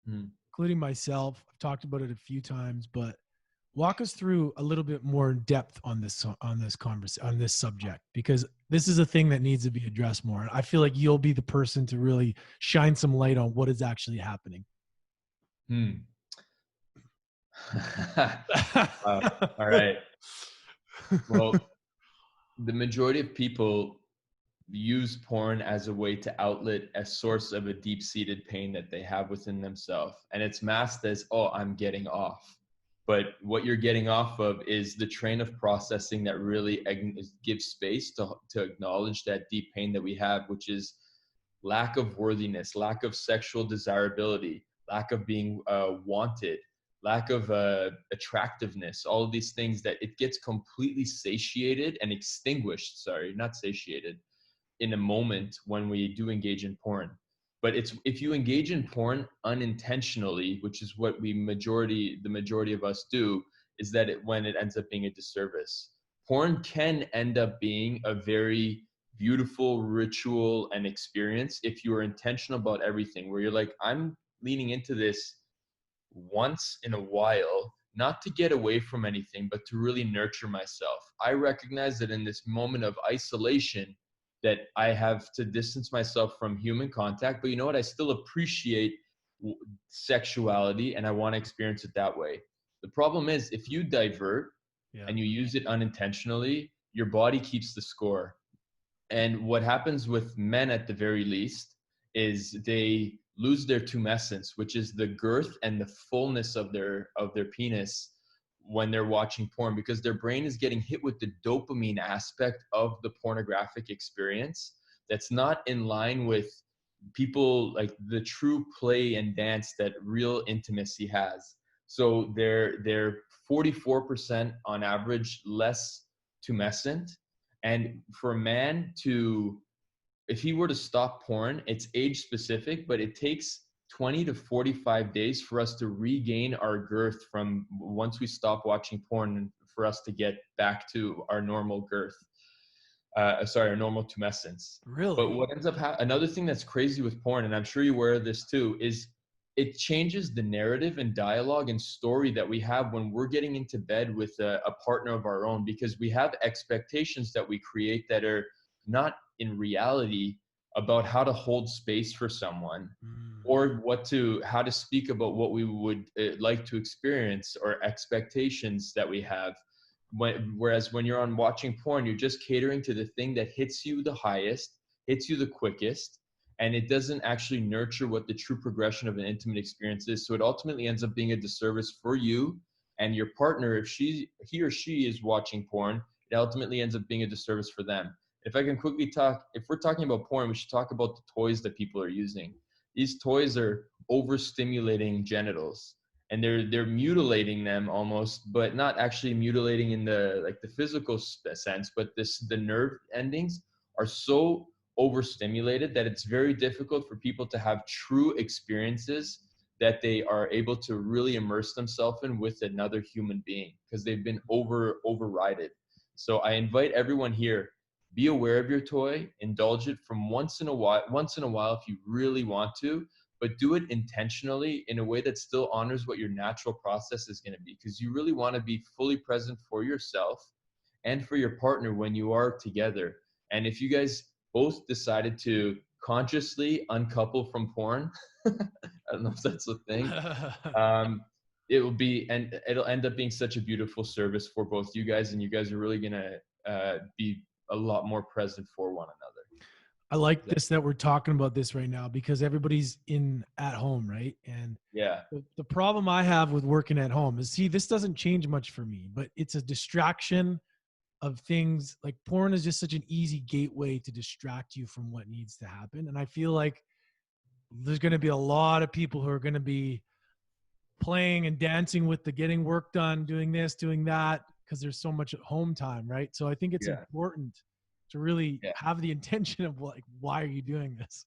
including myself. I've talked about it a few times, but walk us through a little bit more in depth on this subject, because this is a thing that needs to be addressed more. And I feel like you'll be the person to really shine some light on what is actually happening. All right. Well, the majority of people use porn as a way to outlet a source of a deep-seated pain that they have within themselves. And it's masked as, oh, I'm getting off. But what you're getting off of is the train of processing that really gives space to acknowledge that deep pain that we have, which is lack of worthiness, lack of sexual desirability, lack of being wanted, lack of attractiveness, all of these things that it gets completely satiated and extinguished, not satiated, in a moment when we do engage in porn. But it's if you engage in porn unintentionally, which is what the majority of us do, is that when it ends up being a disservice. Porn can end up being a very beautiful ritual and experience if you are intentional about everything, where you're like, I'm leaning into this once in a while, not to get away from anything, but to really nurture myself. I recognize that in this moment of isolation, that I have to distance myself from human contact, but you know what? I still appreciate sexuality and I want to experience it that way. The problem is if you divert and you use it unintentionally, your body keeps the score. And what happens with men at the very least is they lose their tumescence, which is the girth and the fullness of their penis when they're watching porn, because their brain is getting hit with the dopamine aspect of the pornographic experience that's not in line with people, like the true play and dance that real intimacy has. So they're 44% on average less tumescent. And for a man to if he were to stop porn, it's age specific, but it takes 20 to 45 days for us to regain our girth from once we stop watching porn, and for us to get back to our normal girth. Our normal tumescence. But Really? what ends up another thing that's crazy with porn, and I'm sure you're aware of this too, is it changes the narrative and dialogue and story that we have when we're getting into bed with a partner of our own, because we have expectations that we create that are not in reality about how to hold space for someone, Mm. or how to speak about what we would like to experience, or expectations that we have. Whereas when you're on watching porn, you're just catering to the thing that hits you the highest, hits you the quickest, and it doesn't actually nurture what the true progression of an intimate experience is. So it ultimately ends up being a disservice for you and your partner. If he or she is watching porn, it ultimately ends up being a disservice for them. If I can quickly talk, if we're talking about porn, we should talk about the toys that people are using. These toys are overstimulating genitals, and they're mutilating them almost, but not actually mutilating in the physical sense, but the nerve endings are so overstimulated that it's very difficult for people to have true experiences that they are able to really immerse themselves in with another human being, because they've been overrided. So I invite everyone here, be aware of your toy, indulge it from once in a while if you really want to, but do it intentionally in a way that still honors what your natural process is going to be, because you really want to be fully present for yourself and for your partner when you are together. And if you guys both decided to consciously uncouple from porn, I don't know if that's a thing, it will be, and it'll end up being such a beautiful service for both you guys, and you guys are really going to be a lot more present for one another. I like this that we're talking about this right now, because everybody's at home, right? And Yeah. the problem I have with working at home is, see, this doesn't change much for me, but it's a distraction of things. Like porn is just such an easy gateway to distract you from what needs to happen. And I feel like there's going to be a lot of people who are going to be playing and dancing with the getting work done, doing this, doing that, because there's so much at home time, right? So I think it's Yeah. important to really Yeah. have the intention of like, why are you doing this?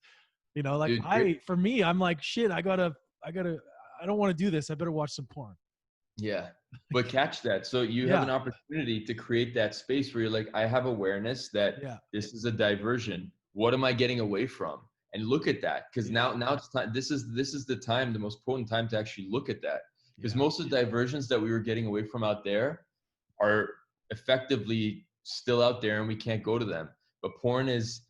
You know, like Dude, for me, I'm like, shit, I don't want to do this. I better watch some porn. yeah. But catch that. So you have Yeah. an opportunity to create that space where you're like, I have awareness that Yeah. this is a diversion. What am I getting away from? And look at that. Because Yeah. now it's time. This is the time, the most potent time to actually look at that. Because Yeah. most of the diversions that we were getting away from out there are effectively still out there, and we can't go to them. But porn it's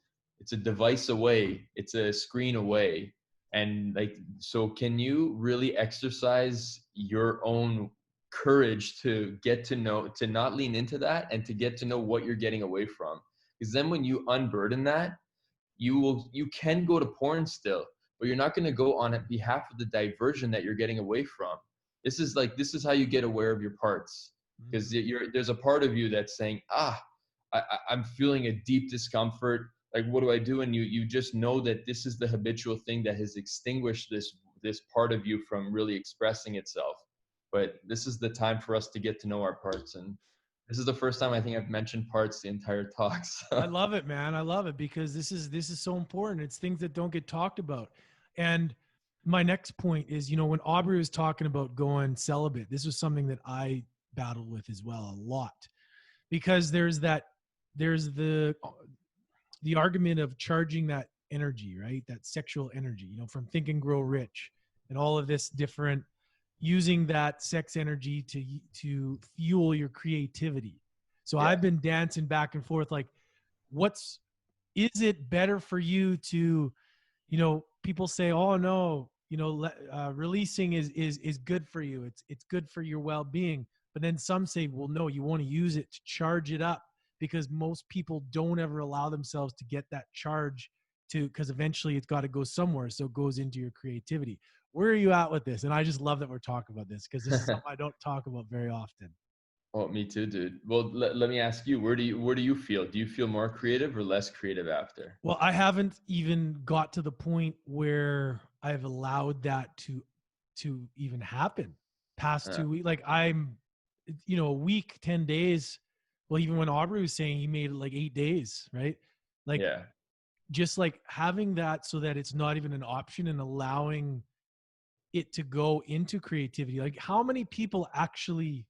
a device away, it's a screen away. And like, so can you really exercise your own courage to get to know, to not lean into that, and to get to know what you're getting away from? Because then when you unburden that, you can go to porn still, but you're not going to go on behalf of the diversion that you're getting away from. This is how you get aware of your parts, because there's a part of you that's saying, I'm feeling a deep discomfort. Like, what do I do? And you just know that this is the habitual thing that has extinguished this part of you from really expressing itself. But this is the time for us to get to know our parts. And this is the first time I think I've mentioned parts the entire talk. I So. love it, man. I love it, because this is so important. It's things that don't get talked about. And my next point is, when Aubrey was talking about going celibate, this was something that I battled with as well a lot, because there's the argument of charging that energy, right? That sexual energy, from Think and Grow Rich, and all of this different, using that sex energy to fuel your creativity. So Yeah. I've been dancing back and forth, like, is it better for you to, people say, oh no, releasing is good for you. It's good for your well-being. But then some say, well, no, you want to use it to charge it up, because most people don't ever allow themselves to get that charge because eventually it's got to go somewhere. So it goes into your creativity. Where are you at with this? And I just love that we're talking about this, because this is something I don't talk about very often. Oh, me too, dude. Well, let me ask you, where do you feel? Do you feel more creative or less creative after? Well, I haven't even got to the point where I've allowed that to even happen past Uh, 2 weeks. Like I'm, a week, 10 days. Well, even when Aubrey was saying he made it like 8 days, right? Like yeah. just like having that so that it's not even an option and allowing it to go into creativity. Like how many people actually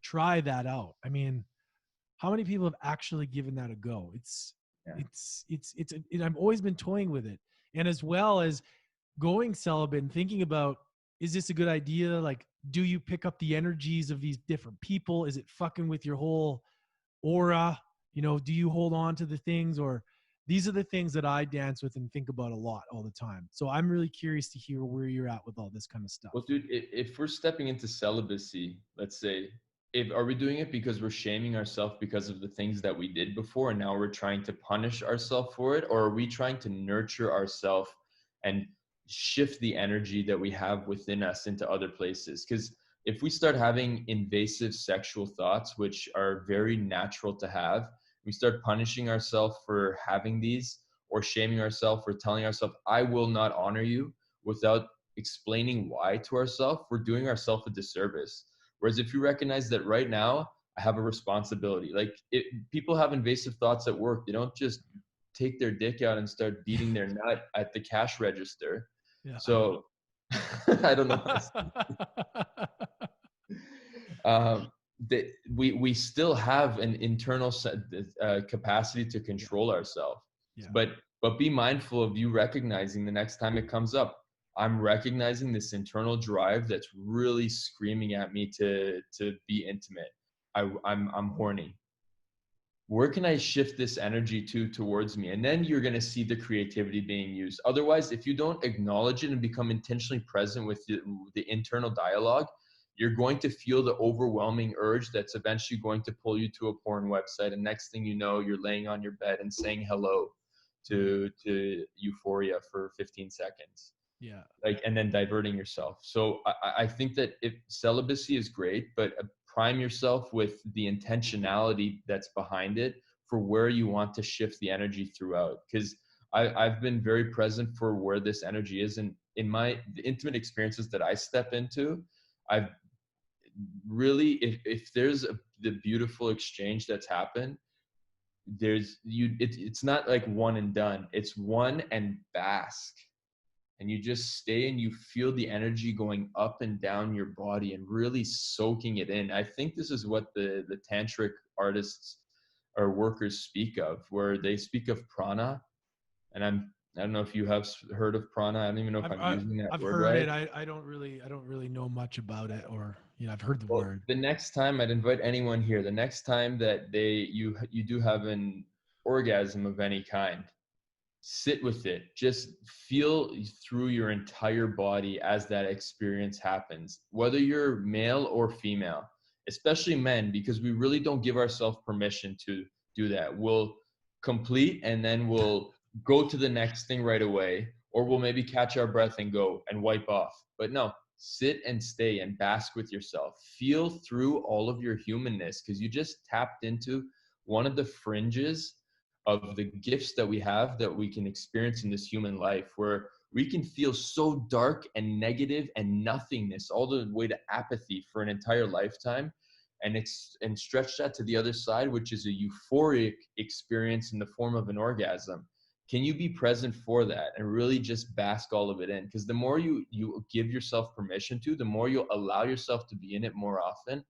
try that out? I mean, how many people have actually given that a go? Yeah. I've always been toying with it. And as well as going celibate and thinking about, is this a good idea? Like, do you pick up the energies of these different people? Is it fucking with your whole aura? You know, do you hold on to the things, or these are the things that I dance with and think about a lot all the time. So I'm really curious to hear where you're at with all this kind of stuff. Well, dude, if we're stepping into celibacy, let's say, are we doing it because we're shaming ourselves because of the things that we did before, and now we're trying to punish ourselves for it, or are we trying to nurture ourselves and shift the energy that we have within us into other places? Because if we start having invasive sexual thoughts, which are very natural to have, we start punishing ourselves for having these, or shaming ourselves for telling ourselves, I will not honor you, without explaining why to ourselves, we're doing ourselves a disservice. Whereas if you recognize that right now, I have a responsibility. Like people have invasive thoughts at work. They don't just take their dick out and start beating their nut at the cash register. Yeah. So I don't know. We still have an internal capacity to control ourselves. Yeah. But be mindful of you recognizing the next time it comes up. I'm recognizing this internal drive that's really screaming at me to be intimate. I'm horny. Where can I shift this energy towards me? And then you're going to see the creativity being used. Otherwise, if you don't acknowledge it and become intentionally present with the internal dialogue, you're going to feel the overwhelming urge that's eventually going to pull you to a porn website. And next thing you know, you're laying on your bed and saying hello to euphoria for 15 seconds. Yeah. Like, and then diverting yourself. So I think that if celibacy is great, but prime yourself with the intentionality that's behind it for where you want to shift the energy throughout. Because I've been very present for where this energy is. And in the intimate experiences that I step into, I've really, if there's the beautiful exchange that's happened, it's not like one and done. It's one and bask. And you just stay and you feel the energy going up and down your body and really soaking it in. I think this is what the tantric artists or workers speak of, where they speak of prana. And I don't know if you have heard of prana. I don't even know if I'm using that I've word heard right. it. I don't really know much about it, or I've heard the Well, word. the next time, I'd invite anyone here, the next time that you do have an orgasm of any kind, sit with it. Just feel through your entire body as that experience happens, whether you're male or female, especially men, because we really don't give ourselves permission to do that. We'll complete and then we'll go to the next thing right away, or we'll maybe catch our breath and go and wipe off. But no, sit and stay and bask with yourself. Feel through all of your humanness, because you just tapped into one of the fringes of the gifts that we have that we can experience in this human life, where we can feel so dark and negative and nothingness all the way to apathy for an entire lifetime, and stretch that to the other side, which is a euphoric experience in the form of an orgasm. Can you be present for that and really just bask all of it in? Because the more you give yourself permission to, the more you'll allow yourself to be in it more often,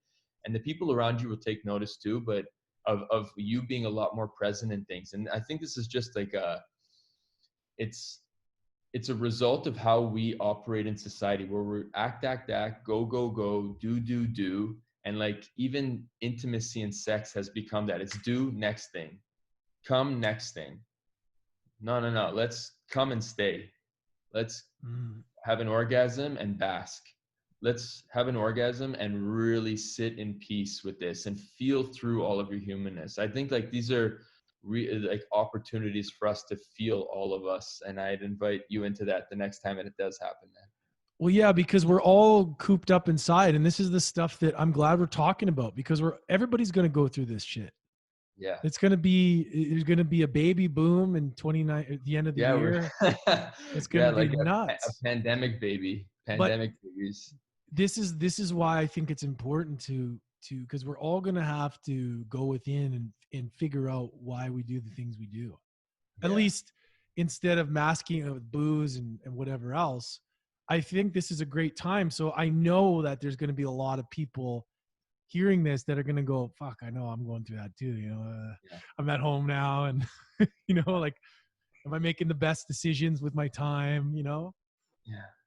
and the people around you will take notice too. But of you being a lot more present in things. And I think this is just like it's a result of how we operate in society, where we're act, go, do. And like even intimacy and sex has become that. It's do next thing, come next thing. No. Let's come and stay. Let's have an orgasm and bask. Let's have an orgasm and really sit in peace with this and feel through all of your humanness. I think like these are like opportunities for us to feel all of us. And I'd invite you into that the next time it does happen, man. Well, yeah, because we're all cooped up inside, and this is the stuff that I'm glad we're talking about, because everybody's going to go through this shit. Yeah. There's going to be a baby boom in 29 at the end of the year. It's going to be like nuts. A pandemic baby. Babies. This is why I think it's important to because we're all going to have to go within and figure out why we do the things we do. At Yeah. least instead of masking it with booze and whatever else. I think this is a great time. So I know that there's going to be a lot of people hearing this that are going to go, fuck, I know I'm going through that too. Yeah. I'm at home now and, like, am I making the best decisions with my time? Yeah.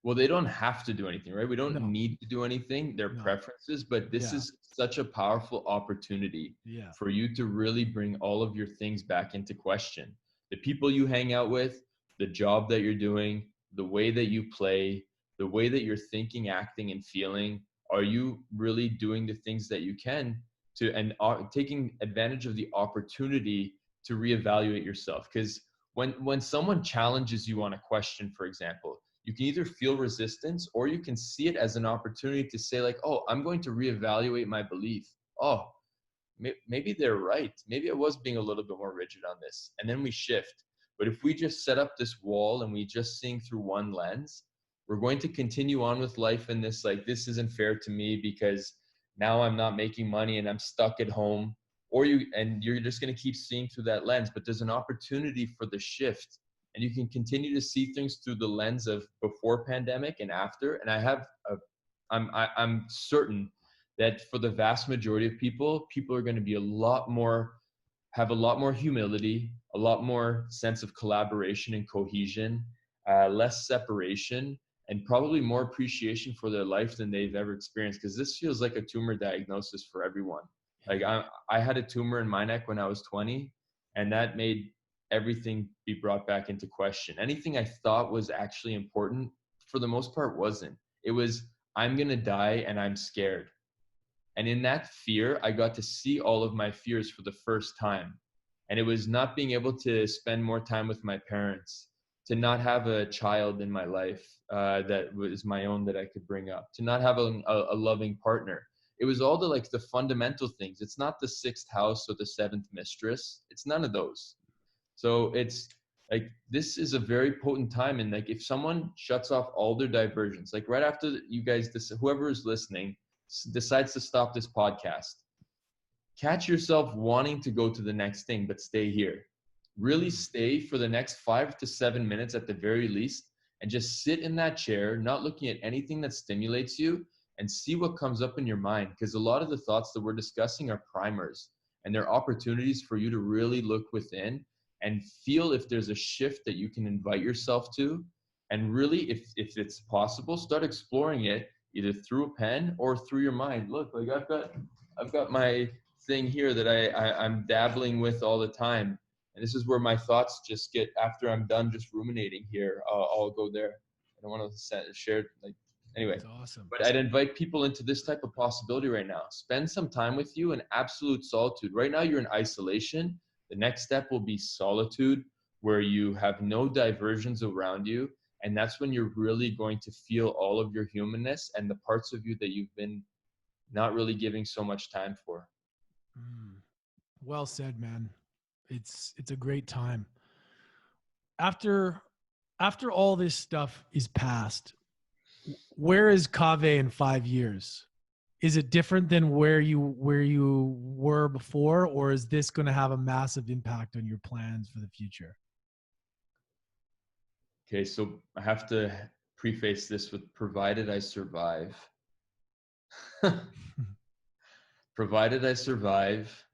Well, they don't have to do anything, right? We don't No, need to do anything. Their no. preferences, but this Yeah. is such a powerful opportunity Yeah. for you to really bring all of your things back into question. The people you hang out with, the job that you're doing, the way that you play, the way that you're thinking, acting, and feeling. Are you really doing the things that you can to, and taking advantage of the opportunity to reevaluate yourself? Because when someone challenges you on a question, for example, you can either feel resistance or you can see it as an opportunity to say like, oh, I'm going to reevaluate my belief. Oh, maybe they're right. Maybe I was being a little bit more rigid on this. And then we shift. But if we just set up this wall and we just seeing through one lens, we're going to continue on with life in this, like, this isn't fair to me because now I'm not making money and I'm stuck at home. Or you're just going to keep seeing through that lens. But there's an opportunity for the shift, and you can continue to see things through the lens of before pandemic and after. And I'm certain that for the vast majority of people are going to be have a lot more humility, a lot more sense of collaboration and cohesion, less separation, and probably more appreciation for their life than they've ever experienced. Because this feels like a tumor diagnosis for everyone. Like I had a tumor in my neck when I was 20, and that made everything be brought back into question. Anything I thought was actually important, for the most part, wasn't. It was, I'm going to die and I'm scared. And in that fear, I got to see all of my fears for the first time. And it was not being able to spend more time with my parents, to not have a child in my life that was my own that I could bring up, to not have a loving partner. It was all the fundamental things. It's not the sixth house or the seventh mistress. It's none of those. So it's like, this is a very potent time. And like, if someone shuts off all their diversions, like right after you guys, whoever is listening decides to stop this podcast, catch yourself wanting to go to the next thing, but stay here. Really stay for the next 5 to 7 minutes at the very least, and just sit in that chair, not looking at anything that stimulates you, and see what comes up in your mind. Because a lot of the thoughts that we're discussing are primers, and they're opportunities for you to really look within and feel if there's a shift that you can invite yourself to. And really, if it's possible, start exploring it either through a pen or through your mind. Look, like I've got my thing here that I'm dabbling with all the time. And this is where my thoughts just get, after I'm done just ruminating here, I'll go there. I don't want to share, like, anyway. That's awesome. But I'd invite people into this type of possibility right now. Spend some time with you in absolute solitude. Right now you're in isolation. The next step will be solitude, where you have no diversions around you. And that's when you're really going to feel all of your humanness and the parts of you that you've been not really giving so much time for. Well said, man. It's a great time. After all this stuff is past, where is Kaveh in 5 years? Is it different than where you were before, or is this going to have a massive impact on your plans for the future? Okay, so I have to preface this with provided I survive. Provided I survive,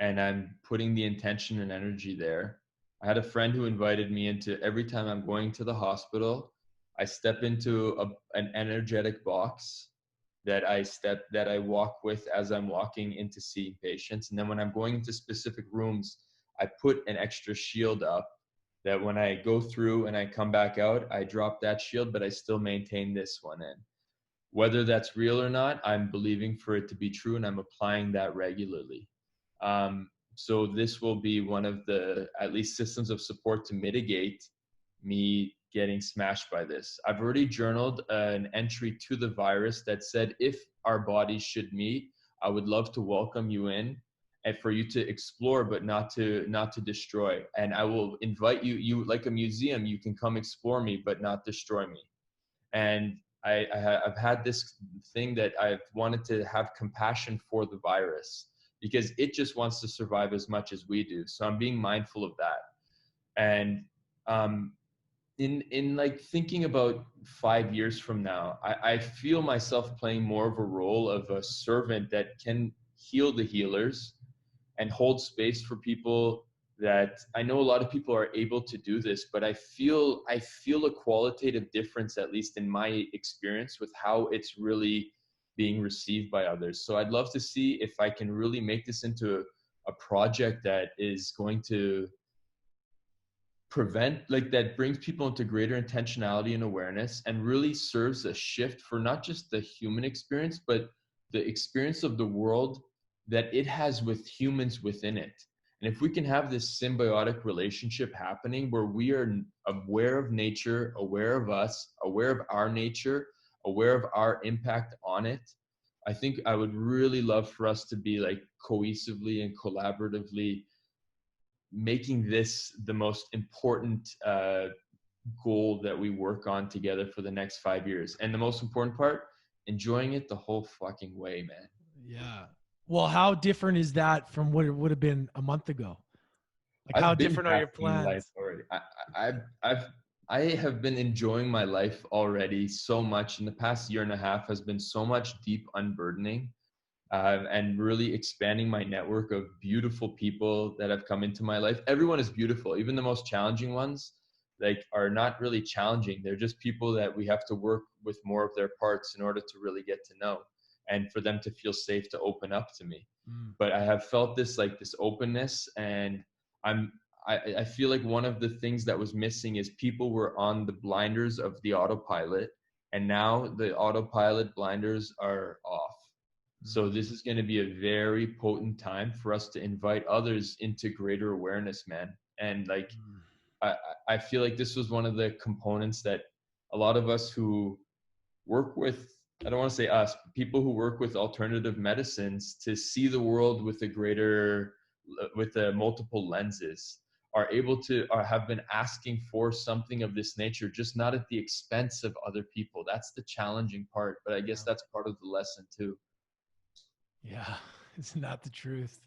and I'm putting the intention and energy there. I had a friend who invited me into, every time I'm going to the hospital, I step into an energetic box that I walk with as I'm walking into seeing patients. And then when I'm going into specific rooms, I put an extra shield up that when I go through and I come back out, I drop that shield, but I still maintain this one in. Whether that's real or not, I'm believing for it to be true, and I'm applying that regularly. So this will be one of the, at least, systems of support to mitigate me getting smashed by this. I've already journaled an entry to the virus that said, if our bodies should meet, I would love to welcome you in and for you to explore, but not to destroy. And I will invite you like a museum, you can come explore me, but not destroy me. And I've had this thing that I've wanted to have compassion for the virus, because it just wants to survive as much as we do. So I'm being mindful of that. And in like thinking about 5 years from now, I feel myself playing more of a role of a servant that can heal the healers and hold space for people that I know a lot of people are able to do this, but I feel a qualitative difference, at least in my experience, with how it's really being received by others. So I'd love to see if I can really make this into a project that is going to prevent, like, that brings people into greater intentionality and awareness, and really serves a shift for not just the human experience, but the experience of the world that it has with humans within it. And if we can have this symbiotic relationship happening where we are aware of nature, aware of us, aware of our nature, aware of our impact on it, I think I would really love for us to be like cohesively and collaboratively making this the most important goal that we work on together for the next 5 years. And the most important part, enjoying it the whole fucking way, man. Yeah. Well, how different is that from what it would have been a month ago? Like, how I've been different are your happy in life plans? already. I have been enjoying my life already so much. In the past year and a half has been so much deep unburdening, and really expanding my network of beautiful people that have come into my life. Everyone is beautiful, even the most challenging ones, like, are not really challenging. They're just people that we have to work with more of their parts in order to really get to know, and for them to feel safe to open up to me. Mm. But I have felt this, like, this openness, and I'm I feel like one of the things that was missing is people were on the blinders of the autopilot, and now the autopilot blinders are off. So this is going to be a very potent time for us to invite others into greater awareness, man. And like, Mm. I, I feel like this was one of the components that a lot of us who work with, I don't want to say us, but people who work with alternative medicines to see the world with a greater, with a multiple lenses, are able to, or have been asking for something of this nature, just not at the expense of other people. That's the challenging part, but I guess that's part of the lesson too. Yeah. It's not the truth.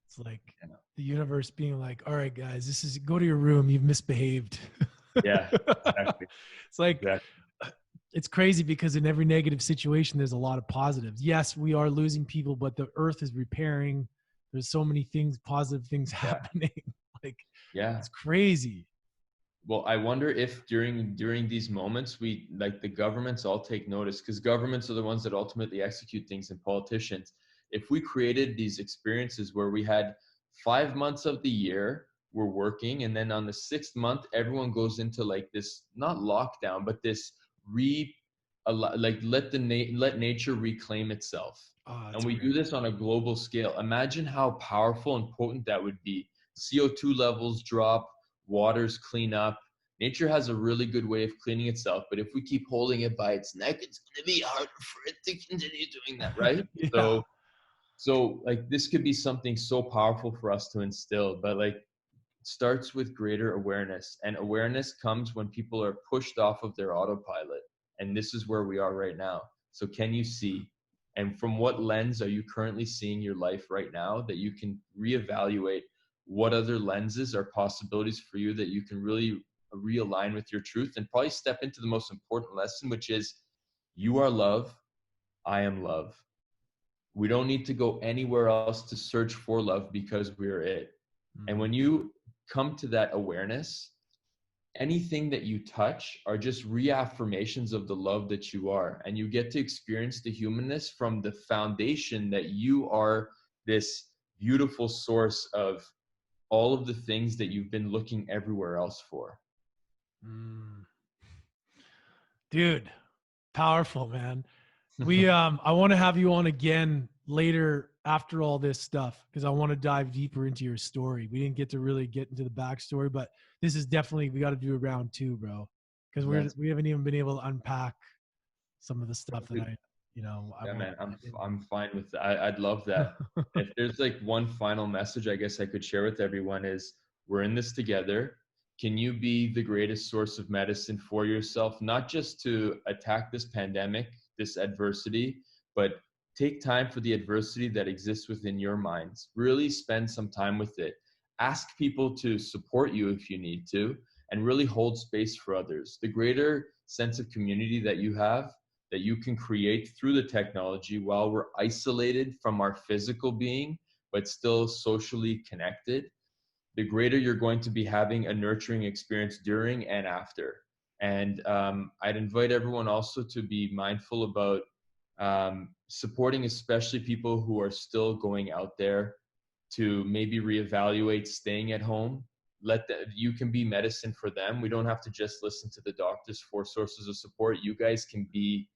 It's like You know? the universe being like, all right, guys, this is, go to your room. You've misbehaved. Yeah, exactly. It's like, Exactly. it's crazy because in every negative situation, there's a lot of positives. Yes, we are losing people, but the earth is repairing. There's so many things, positive things Yeah. happening. Like, Yeah. it's crazy. Well, I wonder if during these moments, we, like, the governments all take notice, because governments are the ones that ultimately execute things, and politicians. If we created these experiences where we had 5 months of the year we're working, and then on the sixth month everyone goes into like this, not lockdown, but this like, let nature reclaim itself, Oh, and that's we do great. this on a global scale. Imagine how powerful and potent that would be. CO2 levels drop, waters clean up. Nature has a really good way of cleaning itself, but if we keep holding it by its neck, it's going to be harder for it to continue doing that, right? Yeah. So like, this could be something so powerful for us to instill, but like, it starts with greater awareness, and awareness comes when people are pushed off of their autopilot. And this is where we are right now. So can you see? And from what lens are you currently seeing your life right now, that you can reevaluate what other lenses are possibilities for you, that you can really realign with your truth, and probably step into the most important lesson, which is, you are love, I am love. We don't need to go anywhere else to search for love, because we're it. And Mm. when you come to that awareness, anything that you touch are just reaffirmations of the love that you are. And you get to experience the humanness from the foundation that you are this beautiful source of all of the things that you've been looking everywhere else for. Mm. Dude, powerful, man. We I want to have you on again later after all this stuff, because I want to dive deeper into your story. We didn't get to really get into the backstory, but this is definitely, we got to do a round two, bro, because That's we haven't even been able to unpack some of the stuff that I Yeah, want. man, I'm fine with that. I'd love that. If there's like one final message I guess I could share with everyone is, we're in this together. Can you be the greatest source of medicine for yourself, not just to attack this pandemic, this adversity, but take time for the adversity that exists within your minds. Really spend some time with it. ask people to support you if you need to, and really hold space for others. The greater sense of community that you have, that you can create through the technology while we're isolated from our physical being, but still socially connected, the greater you're going to be having a nurturing experience during and after. And I'd invite everyone also to be mindful about supporting, especially people who are still going out there, to maybe reevaluate staying at home. You can be medicine for them. We don't have to just listen to the doctors for sources of support. You guys can be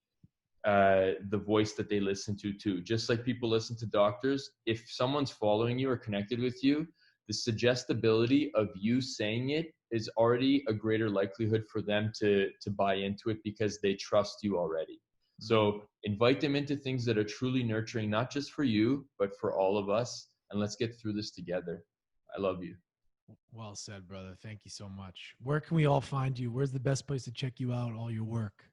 the voice that they listen to too. Just like people listen to doctors, if someone's following you or connected with you, the suggestibility of you saying it is already a greater likelihood for them to buy into it because they trust you already. So invite them into things that are truly nurturing, not just for you, but for all of us. And let's get through this together. I love you. Well said, brother. Thank you so much. Where can we all find you? Where's the best place to check you out, all your work?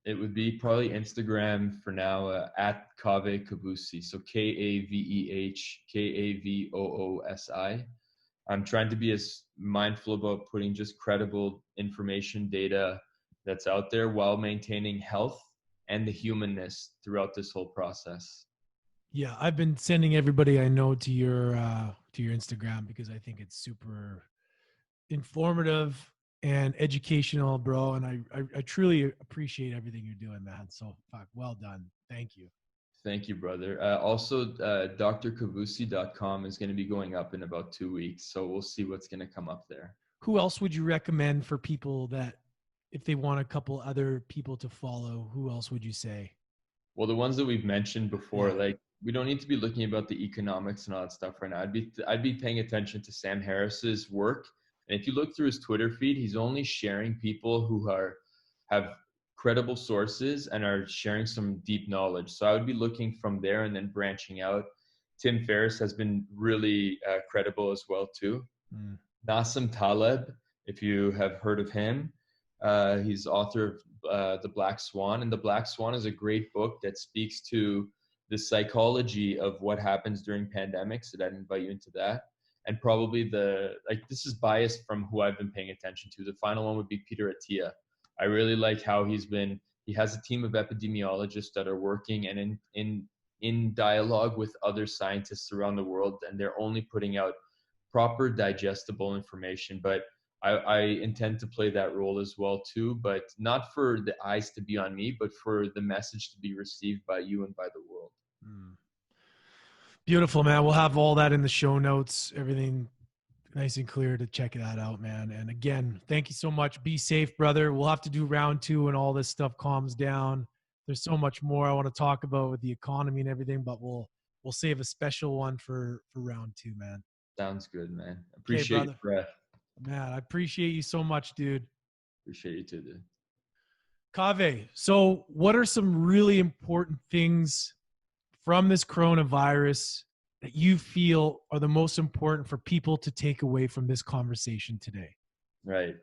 It would be probably Instagram for now, at Kaveh Kavoosi. So KAVEH KAVOOSI. I'm trying to be as mindful about putting just credible information, data that's out there while maintaining health and the humanness throughout this whole process. Yeah, I've been sending everybody I know to your Instagram because I think it's super informative and educational, bro. And I truly appreciate everything you're doing, man. So fuck, well done. Thank you. Thank you, brother. Also, drkavoosi.com is going to be going up in about 2 weeks. So we'll see what's going to come up there. Who else would you recommend for people that, if they want a couple other people to follow, who else would you say? Well, the ones that we've mentioned before, like, we don't need to be looking about the economics and all that stuff right now. I'd be paying attention to Sam Harris's work. And if you look through his Twitter feed, he's only sharing people who have credible sources and are sharing some deep knowledge. So I would be looking from there and then branching out. Tim Ferriss has been really credible as well too. Nassim Taleb, if you have heard of him, he's author of The Black Swan, and The Black Swan is a great book that speaks to the psychology of what happens during pandemics. So I'd invite you into that. And probably this is biased from who I've been paying attention to. The final one would be Peter Attia. I really like how he has a team of epidemiologists that are working and in dialogue with other scientists around the world, and they're only putting out proper digestible information. But I intend to play that role as well too, but not for the eyes to be on me, but for the message to be received by you and by the world. Beautiful, man. We'll have all that in the show notes, everything nice and clear to check that out, man. And again, thank you so much. Be safe, brother. We'll have to do round 2 when all this stuff calms down. There's so much more I want to talk about with the economy and everything, but we'll save a special one for round 2, man. Sounds good, man. Appreciate your breath. Man, I appreciate you so much, dude. Appreciate you too, dude. Kaveh, so what are some really important things from this coronavirus that you feel are the most important for people to take away from this conversation today? Right.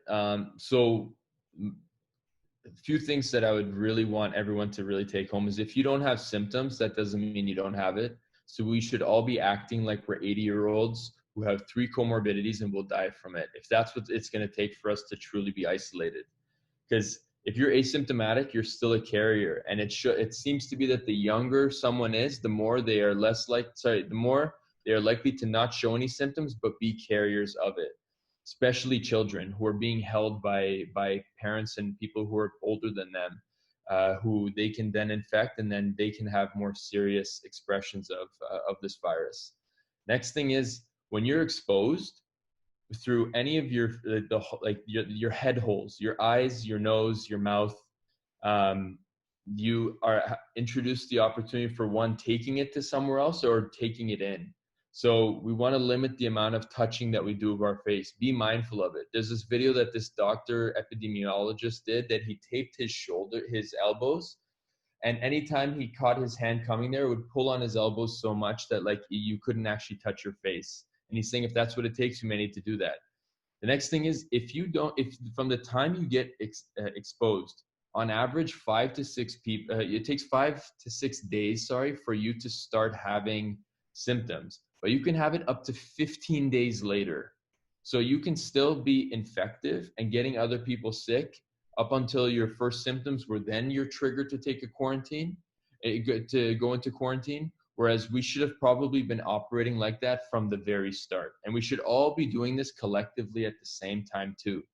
So a few things that I would really want everyone to really take home is, if you don't have symptoms, that doesn't mean you don't have it. So we should all be acting like we're 80-year-olds who have 3 comorbidities and will die from it, if that's what it's going to take for us to truly be isolated. Because if you're asymptomatic, you're still a carrier. And it seems to be that the younger someone is, the more they are the more they are likely to not show any symptoms, but be carriers of it. Especially children who are being held by parents and people who are older than them, who they can then infect, and then they can have more serious expressions of this virus. Next thing is, when you're exposed through any of your head holes, your eyes, your nose, your mouth, you are introduced the opportunity for one, taking it to somewhere else or taking it in. So we want to limit the amount of touching that we do of our face. Be mindful of it. There's this video that this doctor epidemiologist did, that he taped his elbows, and anytime he caught his hand coming there, it would pull on his elbows so much that you couldn't actually touch your face. And he's saying, if that's what it takes, you may need to do that. The next thing is, if from the time you get exposed, on average, 5 to 6 people, it takes 5 to 6 days, for you to start having symptoms. but you can have it up to 15 days later. So you can still be infective and getting other people sick up until your first symptoms were then you're triggered to take a quarantine, to go into quarantine. Whereas we should have probably been operating like that from the very start. And we should all be doing this collectively at the same time too.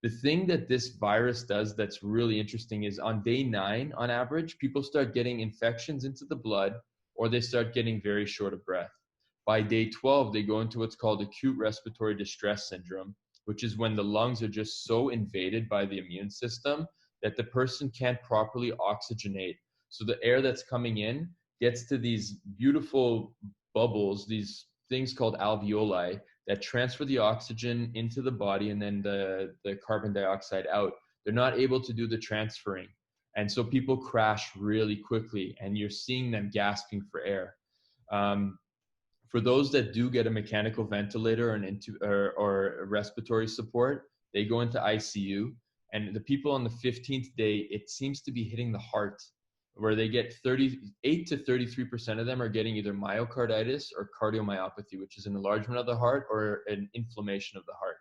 The thing that this virus does that's really interesting is on day 9, on average, people start getting infections into the blood, or they start getting very short of breath. By day 12, they go into what's called acute respiratory distress syndrome, which is when the lungs are just so invaded by the immune system that the person can't properly oxygenate. So the air that's coming in gets to these beautiful bubbles, these things called alveoli, that transfer the oxygen into the body and then the carbon dioxide out. They're not able to do the transferring. And so people crash really quickly and you're seeing them gasping for air. For those that do get a mechanical ventilator or respiratory support, they go into ICU. And the people on the 15th day, it seems to be hitting the heart, where they get 38 to 33% of them are getting either myocarditis or cardiomyopathy, which is an enlargement of the heart or an inflammation of the heart.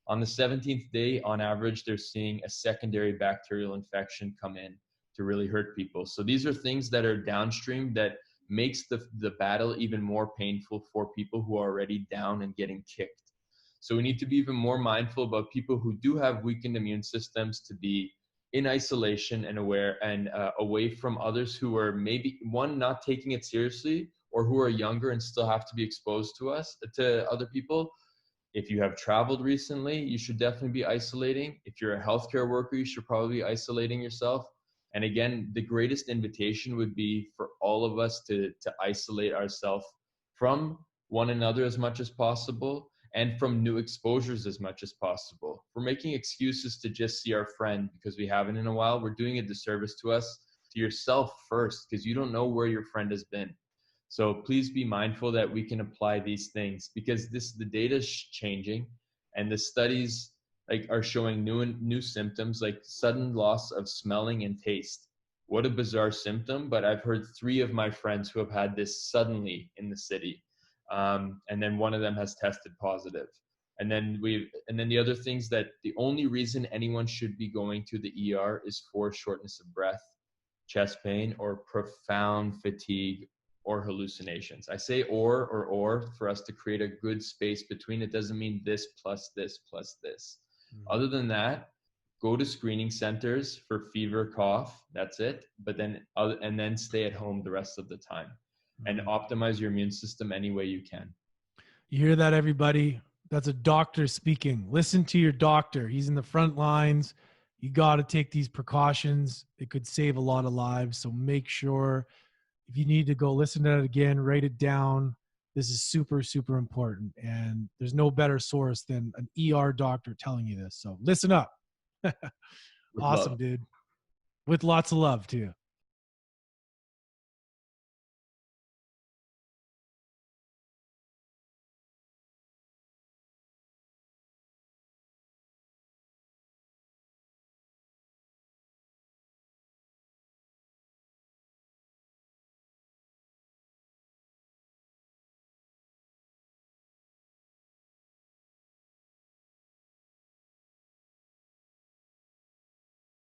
On the 17th day, on average, they're seeing a secondary bacterial infection come in to really hurt people. So these are things that are downstream that makes the battle even more painful for people who are already down and getting kicked. So we need to be even more mindful about people who do have weakened immune systems to be in isolation and aware and away from others who are maybe not taking it seriously, or who are younger and still have to be exposed to other people. If you have traveled recently, you should definitely be isolating. If you're a healthcare worker, you should probably be isolating yourself. And again, the greatest invitation would be for all of us to isolate ourselves from one another as much as possible, and from new exposures as much as possible. If we're making excuses to just see our friend because we haven't in a while, we're doing a disservice to yourself first, because you don't know where your friend has been. So please be mindful that we can apply these things, because the data is changing, and the studies are showing new symptoms, like sudden loss of smelling and taste. What a bizarre symptom, but I've heard 3 of my friends who have had this suddenly in the city. And then one of them has tested positive. And then the other things, that the only reason anyone should be going to the ER is for shortness of breath, chest pain, or profound fatigue or hallucinations. I say or for us to create a good space between. It doesn't mean this plus this plus this. Mm-hmm. Other than that, go to screening centers for fever, cough, that's it. But then stay at home the rest of the time. And optimize your immune system any way you can. You hear that, everybody? That's a doctor speaking. Listen to your doctor. He's in the front lines. You got to take these precautions. It could save a lot of lives. So make sure, if you need to go listen to it again, write it down. This is super, super important. And there's no better source than an ER doctor telling you this. So listen up. Awesome, dude. With lots of love too.